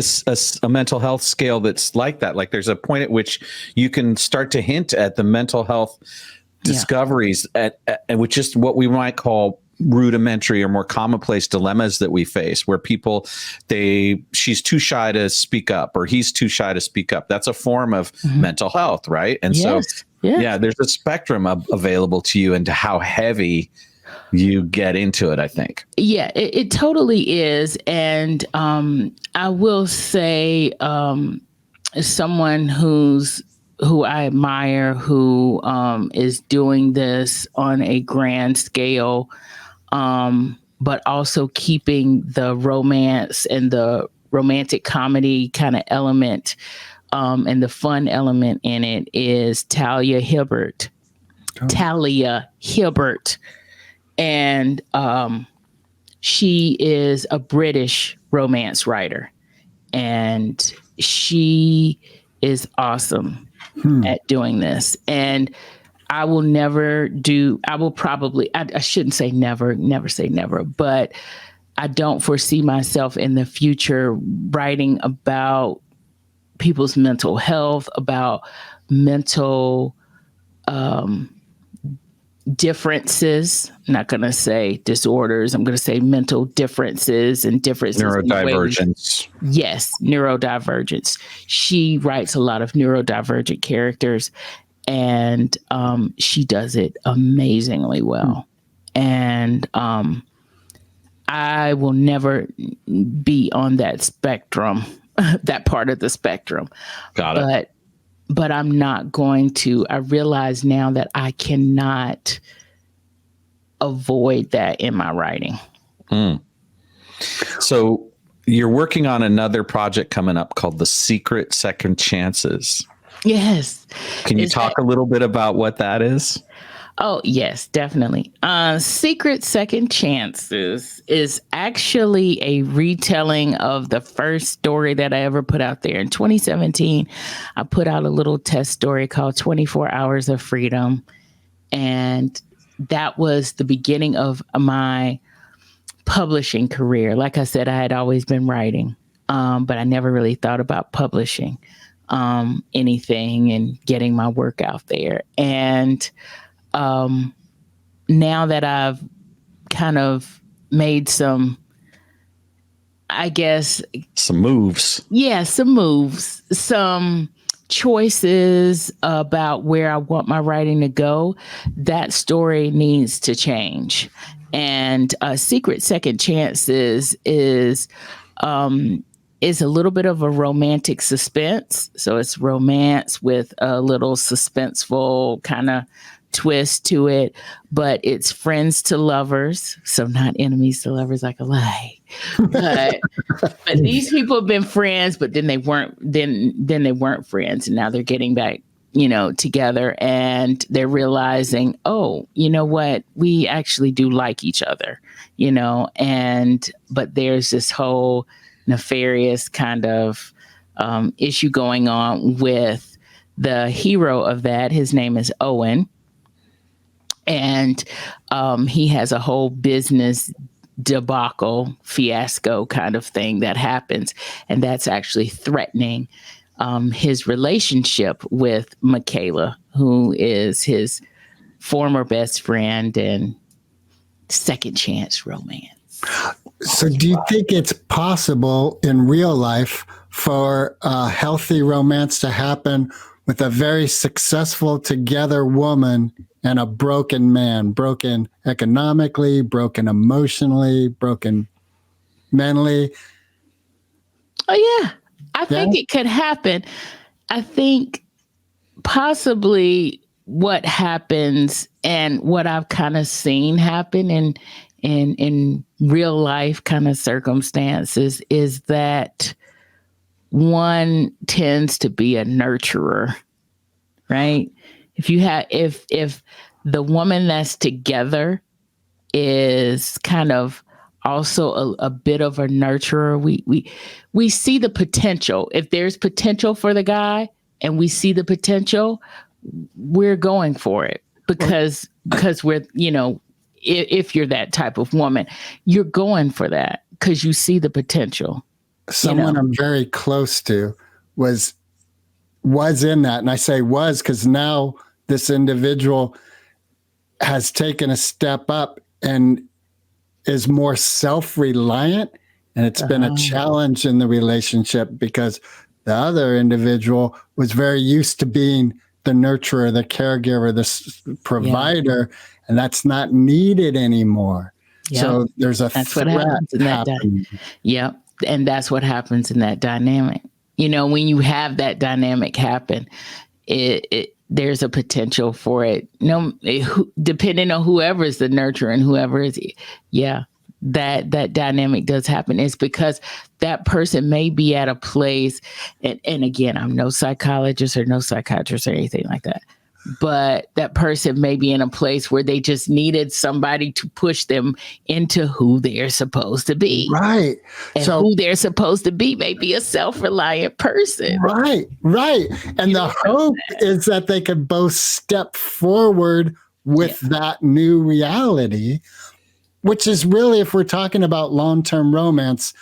a mental health scale that's like that. Like there's a point at which you can start to hint at the mental health discoveries at which is what we might call rudimentary or more commonplace dilemmas that we face, where people she's too shy to speak up or he's too shy to speak up. That's a form of mental health, right? And there's a spectrum available to you into how heavy you get into it, I think. Yeah, it totally is. And I will say someone who I admire, who is doing this on a grand scale, but also keeping the romance and the romantic comedy kind of element and the fun element in it, is Talia Hibbert. Talia Hibbert. And she is a British romance writer. And she is awesome at doing this. And I shouldn't say never say never, but I don't foresee myself in the future writing about people's mental health, about mental differences. I'm not going to say disorders. I'm going to say mental differences and differences. Neurodivergence. Yes, neurodivergence. She writes a lot of neurodivergent characters, and she does it amazingly well. And I will never be on that spectrum, that part of the spectrum. Got it. But I'm not going to. I realize now that I cannot avoid that in my writing. So you're working on another project coming up called The Secret Second Chances. Yes. Can you talk a little bit about what that is? Oh, yes, definitely. Secret Second Chances is actually a retelling of the first story that I ever put out there. In 2017, I put out a little test story called 24 Hours of Freedom. And that was the beginning of my publishing career. Like I said, I had always been writing, but I never really thought about publishing anything and getting my work out there. And now that I've kind of made some moves, some choices about where I want my writing to go, that story needs to change. And Secret Second Chances is a little bit of a romantic suspense. So it's romance with a little suspenseful kind of twist to it, but it's friends to lovers, so not enemies to lovers like a lie. But these people have been friends, but then they weren't. Then they weren't friends, and now they're getting back, together, and they're realizing, oh, you know what, we actually do like each other, but there's this whole nefarious kind of issue going on with the hero of that. His name is Owen. And he has a whole business debacle, fiasco kind of thing that happens. And that's actually threatening his relationship with Michaela, who is his former best friend and second chance romance. So do you think it's possible in real life for a healthy romance to happen with a very successful together woman and a broken man, broken economically, broken emotionally, broken mentally? Oh, yeah. I think it could happen. I think possibly what happens and what I've kind of seen happen in real life kind of circumstances is that one tends to be a nurturer, right? If the woman that's together is kind of also a bit of a nurturer, we see the potential. If there's potential for the guy and we see the potential, we're going for it because we're, if you're that type of woman, you're going for that because you see the potential. Someone I'm very close to was in that. And I say was because now this individual has taken a step up and is more self-reliant. And it's been a challenge in the relationship because the other individual was very used to being the nurturer, the caregiver, the provider, and that's not needed anymore. Yep. So there's that's what happens in that dynamic. Yep. And that's what happens in that dynamic. When you have that dynamic happen, there's a potential for it. Depending on whoever is the nurturer and whoever is, that dynamic does happen. It's because that person may be at a place, and again, I'm no psychologist or no psychiatrist or anything like that, but that person may be in a place where they just needed somebody to push them into who they're supposed to be. Right. And who they're supposed to be may be a self-reliant person. Right. And the hope is that they could both step forward with that new reality, which is really, if we're talking about long-term romance,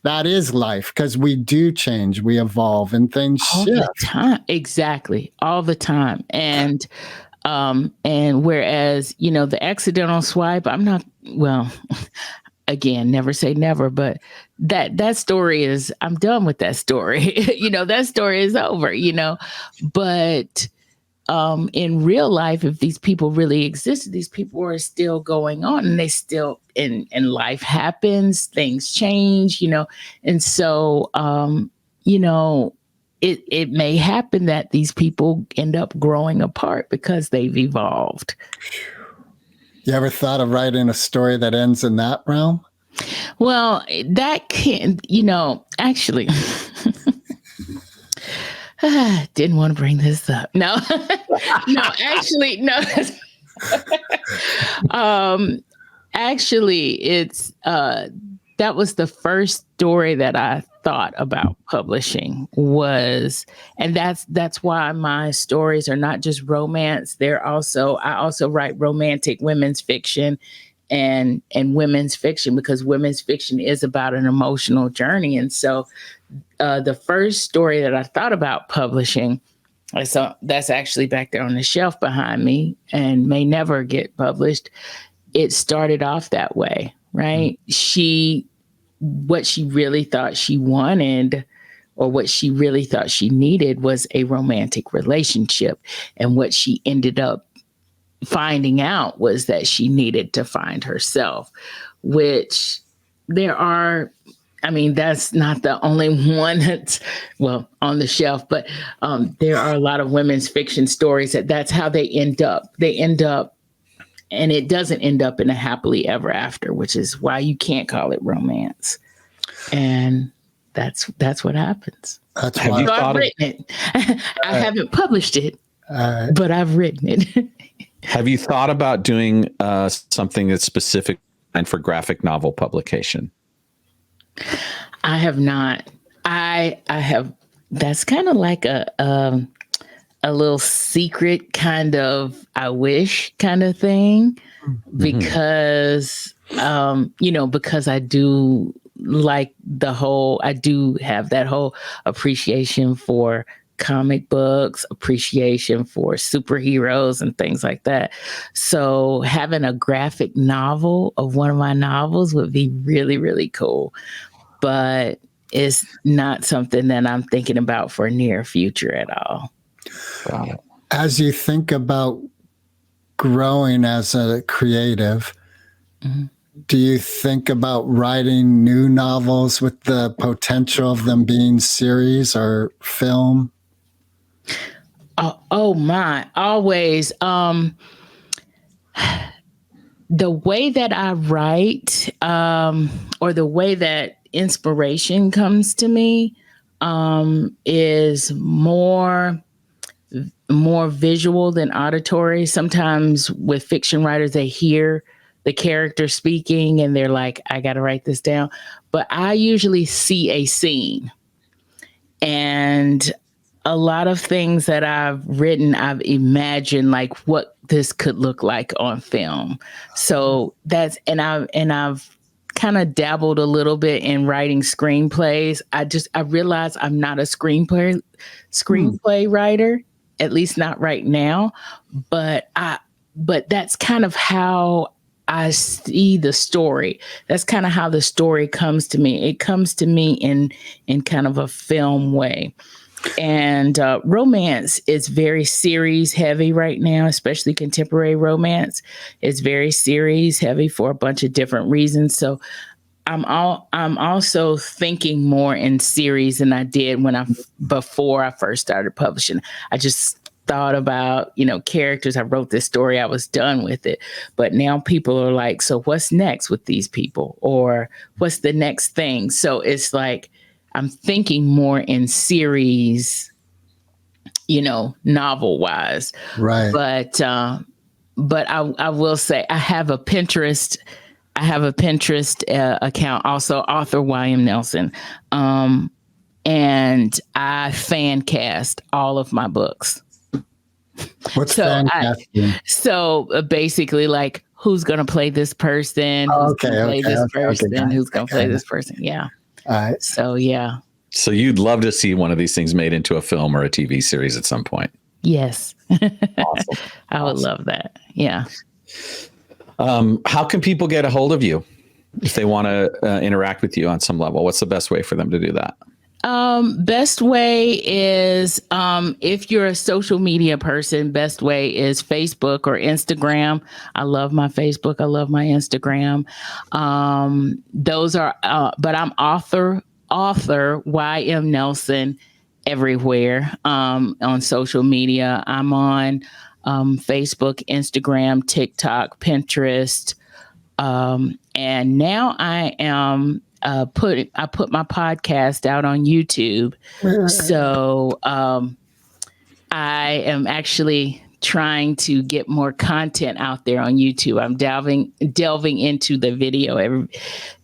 that is life, because we do change, we evolve, and things all shift. The time. Exactly, all the time. And whereas, the accidental swipe, I'm not, well, again, never say never, but that story is, I'm done with that story. That story is over, but in real life, if these people really existed, these people are still going on, and they still, and life happens, things change, and so, it may happen that these people end up growing apart because they've evolved. You ever thought of writing a story that ends in that realm? Well, that can, actually, didn't want to bring this up. No, actually, no. Actually, it's that was the first story that I thought about publishing and that's why my stories are not just romance. I also write romantic women's fiction and women's fiction, because women's fiction is about an emotional journey. And so the first story that I thought about publishing, I saw that's actually back there on the shelf behind me and may never get published. It started off that way, right? What she really thought she wanted, or what she really thought she needed, was a romantic relationship. And what she ended up finding out was that she needed to find herself, which that's not the only one that's, on the shelf, but there are a lot of women's fiction stories that's how they end up. And it doesn't end up in a happily ever after, which is why you can't call it romance. And that's what happens. That's why I've written it. I haven't published it, but I've written it. Have you thought about doing something that's specific and for graphic novel publication? I have not. I have. That's kind of like a little secret kind of, I wish kind of thing, because because I do like I do have that whole appreciation for comic books, appreciation for superheroes and things like that. So having a graphic novel of one of my novels would be really, really cool. But it's not something that I'm thinking about for near future at all. As you think about growing as a creative, do you think about writing new novels with the potential of them being series or film? Oh my, always. The way that I write, or the way that inspiration comes to me, is more visual than auditory. Sometimes with fiction writers, they hear the character speaking and they're like, I got to write this down. But I usually see a scene. And a lot of things that I've written, I've imagined like what this could look like on film. So that's, and I've kind of dabbled a little bit in writing screenplays. I realized I'm not a screenplay writer, at least not right now. But that's kind of how I see the story. That's kind of how the story comes to me. It comes to me in kind of a film way. And romance is very series heavy right now, especially contemporary romance. It's very series heavy for a bunch of different reasons. So I'm also thinking more in series than I did before I first started publishing. I just thought about, characters. I wrote this story, I was done with it. But now people are like, so what's next with these people? Or what's the next thing? So it's like, I'm thinking more in series, novel wise. Right. But I will say I have a Pinterest account, also author YM Nelson. And I fan cast all of my books. What's fan casting? So basically like, who's going to play this person? Who's going to play this person? Who's going to play this person? Yeah. All right. So, yeah. So you'd love to see one of these things made into a film or a TV series at some point. Yes. Awesome. I would love that. Yeah. How can people get a hold of you if they want to interact with you on some level? What's the best way for them to do that? Best way is, if you're a social media person, best way is Facebook or Instagram. I love my Facebook. I love my Instagram. Those are, but I'm author YM Nelson everywhere, on social media. I'm on, Facebook, Instagram, TikTok, Pinterest. And now I am, I put my podcast out on YouTube. So I am actually trying to get more content out there on YouTube. I'm delving into the video.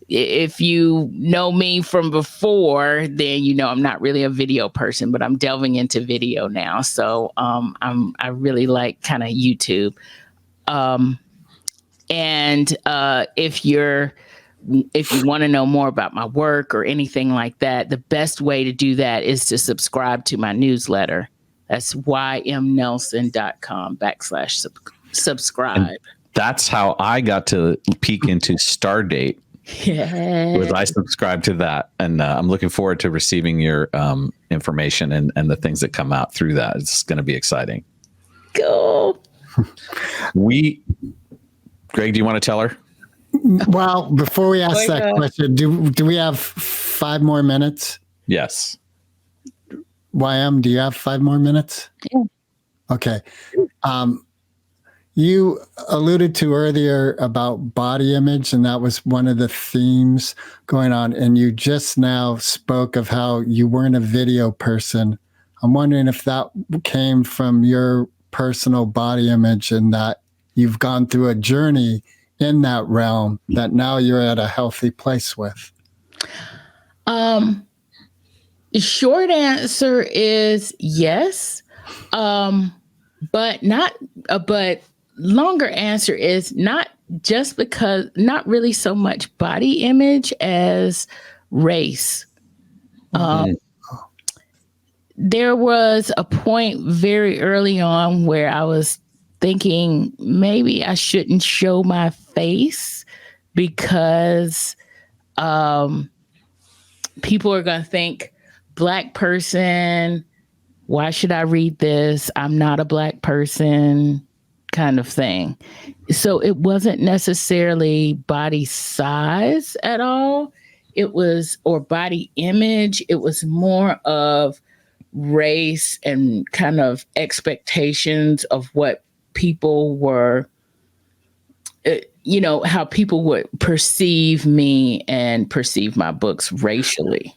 If you know me from before, then I'm not really a video person, but I'm delving into video now. So I really like kind of YouTube. And if you want to know more about my work or anything like that, the best way to do that is to subscribe to my newsletter. That's ymnelson.com/subscribe. And that's how I got to peek into Stardate. Yeah. Was I subscribed to that. And I'm looking forward to receiving your information and the things that come out through that. It's going to be exciting. Cool. Greg, do you want to tell her? Well, before we ask that question, do we have 5 more minutes? Yes. YM, do you have 5 more minutes? Yeah. Okay. You alluded to earlier about body image, and that was one of the themes going on. And you just now spoke of how you weren't a video person. I'm wondering if that came from your personal body image and that you've gone through a journey in that realm that now you're at a healthy place with. Short answer is yes. But longer answer is not just because, not really so much body image as race. There was a point very early on where I was thinking maybe I shouldn't show my face because people are going to think Black person, why should I read this? I'm not a Black person, kind of thing. So it wasn't necessarily body size at all. Or body image. It was more of race and kind of expectations of what people were, how people would perceive me and perceive my books racially.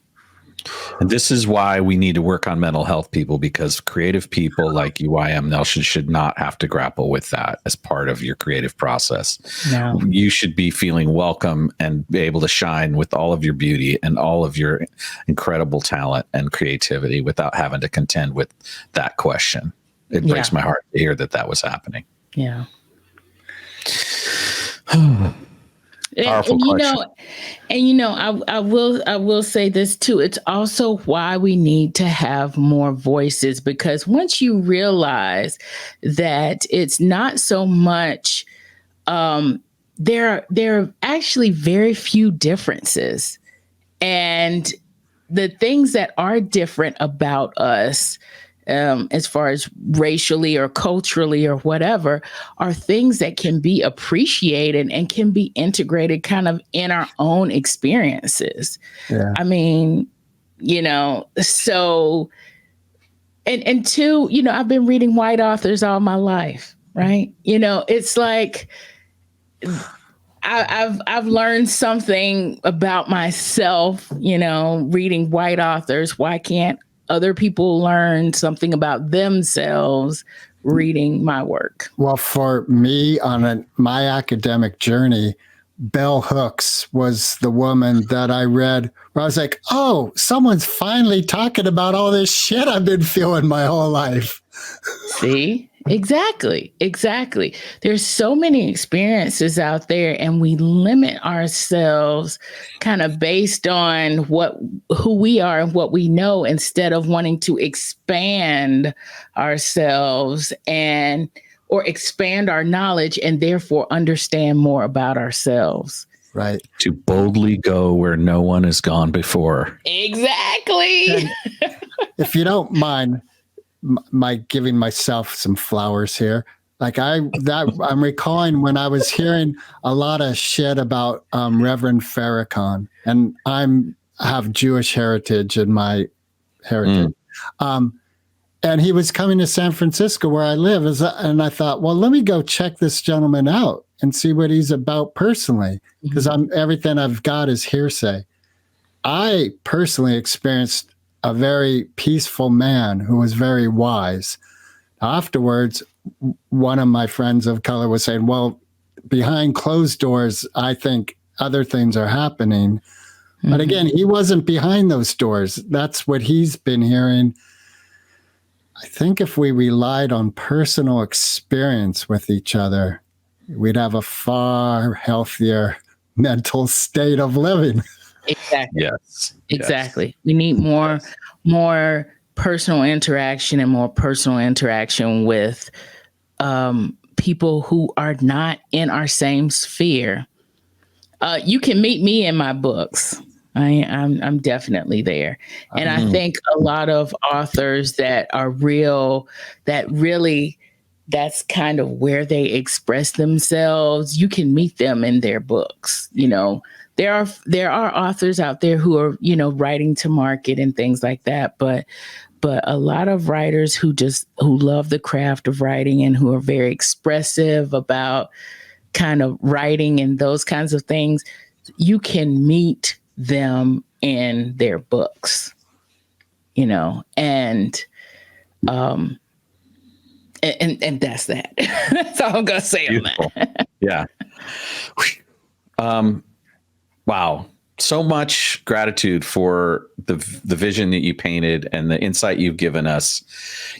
And this is why we need to work on mental health, people, because creative people like UIM Nelson should not have to grapple with that as part of your creative process. No. You should be feeling welcome and be able to shine with all of your beauty and all of your incredible talent and creativity without having to contend with that question. It breaks my heart to hear that was happening. Yeah. Powerful question. I will say this too. It's also why we need to have more voices, because once you realize that it's not so much, there are actually very few differences, and the things that are different about us, as far as racially or culturally or whatever, are things that can be appreciated and can be integrated kind of in our own experiences. Yeah. I mean, so, and two, I've been reading white authors all my life, right? It's like, I've learned something about myself, reading white authors. Why can't other people learn something about themselves reading my work? Well, for me on my academic journey, Bell Hooks was the woman that I read where I was like, oh, someone's finally talking about all this shit I've been feeling my whole life. See? Exactly. There's so many experiences out there, and we limit ourselves kind of based on who we are and what we know, instead of wanting to expand ourselves or expand our knowledge and therefore understand more about ourselves. Right. To boldly go where no one has gone before. Exactly. And if you don't mind my giving myself some flowers here. Like I'm recalling when I was hearing a lot of shit about Reverend Farrakhan, and I have Jewish heritage in my heritage. And he was coming to San Francisco where I live. And I thought, well, let me go check this gentleman out and see what he's about personally, because everything I've got is hearsay. I personally experienced a very peaceful man who was very wise. Afterwards, one of my friends of color was saying, well, behind closed doors, I think other things are happening. But again, he wasn't behind those doors. That's what he's been hearing. I think if we relied on personal experience with each other, we'd have a far healthier mental state of living. Exactly. Yes. Exactly. Yes. We need more personal interaction and more personal interaction with people who are not in our same sphere. You can meet me in my books. I'm definitely there. And I think a lot of authors that are real, that's kind of where they express themselves. You can meet them in their books. There are authors out there who are, writing to market and things like that. But a lot of writers who love the craft of writing and who are very expressive about kind of writing and those kinds of things, you can meet them in their books, and that's that. That's all I'm gonna say. Beautiful. On that. Yeah. Wow. So much gratitude for the vision that you painted and the insight you've given us.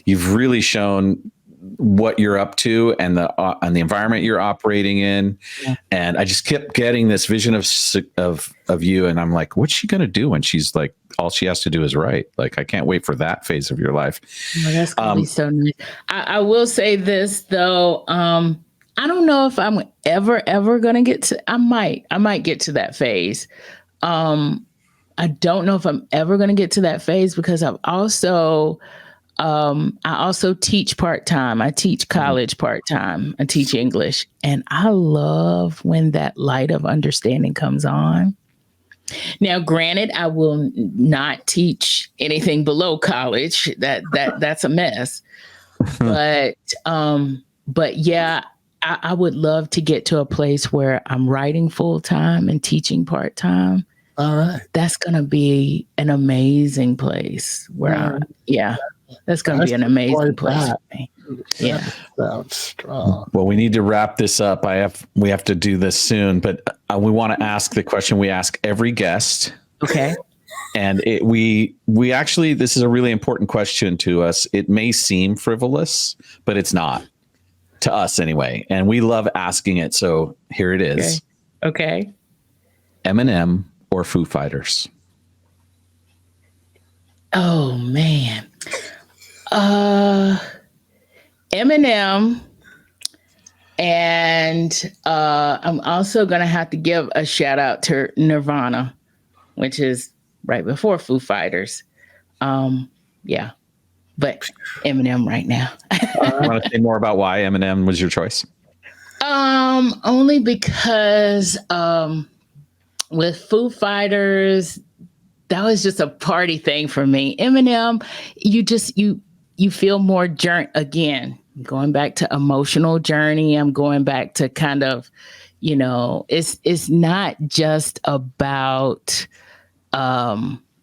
You've really shown what you're up to and the environment you're operating in. Yeah. And I just kept getting this vision of you. And I'm like, what's she going to do when she's like, all she has to do is write? Like, I can't wait for that phase of your life. Well, that's going to be so nice. I will say this though. I don't know if I'm ever going to get to, I might get to that phase. I don't know if I'm ever going to get to that phase because I also teach part-time. I teach college part-time. I teach English, and I love when that light of understanding comes on. Now, granted, I will not teach anything below college. That's a mess. But yeah, I would love to get to a place where I'm writing full-time and teaching part-time. All right. That's going to be an amazing place that's going to be an amazing place for me. Yeah. Sounds strong. Well, we need to wrap this up. We have to do this soon, but we want to ask the question we ask every guest. Okay. And we actually, this is a really important question to us. It may seem frivolous, but it's not, to us anyway. And we love asking it. So here it is. Okay. Eminem or Foo Fighters? Oh man. Eminem, and I'm also gonna have to give a shout out to Nirvana, which is right before Foo Fighters. Yeah, but Eminem right now. Want to say more about why Eminem was your choice? Only because with Foo Fighters, that was just a party thing for me. Eminem, you feel more again. Going back to emotional journey, I'm going back to kind of, it's not just about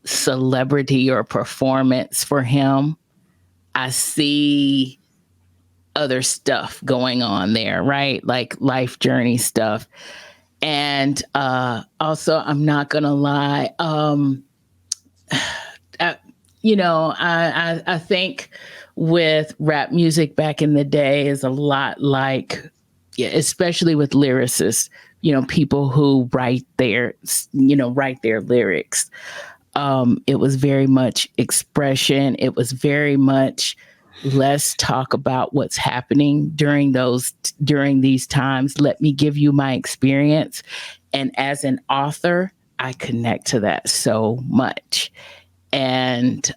celebrity or performance for him. I see other stuff going on there, right? Like life journey stuff. And also, I'm not gonna lie, I think with rap music back in the day is a lot like, especially with lyricists, people who write their lyrics. It was very much expression. It was very much let's talk about what's happening during these times. Let me give you my experience. And as an author, I connect to that so much. And,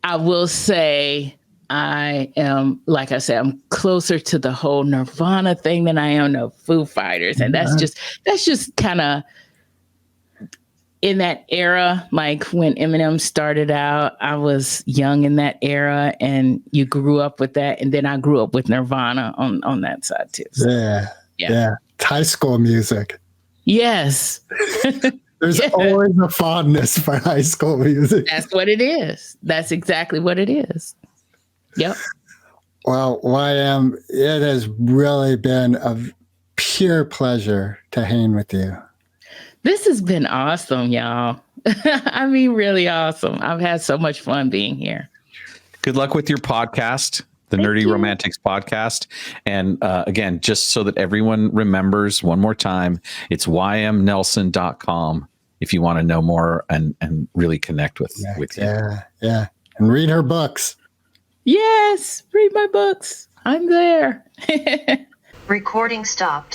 I will say I am, like I said, I'm closer to the whole Nirvana thing than I am to Foo Fighters. And that's just kind of in that era, like when Eminem started out, I was young in that era, and you grew up with that. And then I grew up with Nirvana on that side too. So, yeah. It's high school music. Yes. There's always a fondness for high school music. That's what it is. That's exactly what it is. Yep. Well, YM, it has really been a pure pleasure to hang with you. This has been awesome, y'all. I mean, really awesome. I've had so much fun being here. Good luck with your podcast, the Nerdy Romantics podcast. And again, just so that everyone remembers one more time, it's ymnelson.com if you want to know more and really connect with you. Yeah. And read her books. Yes, read my books. I'm there. Recording stopped.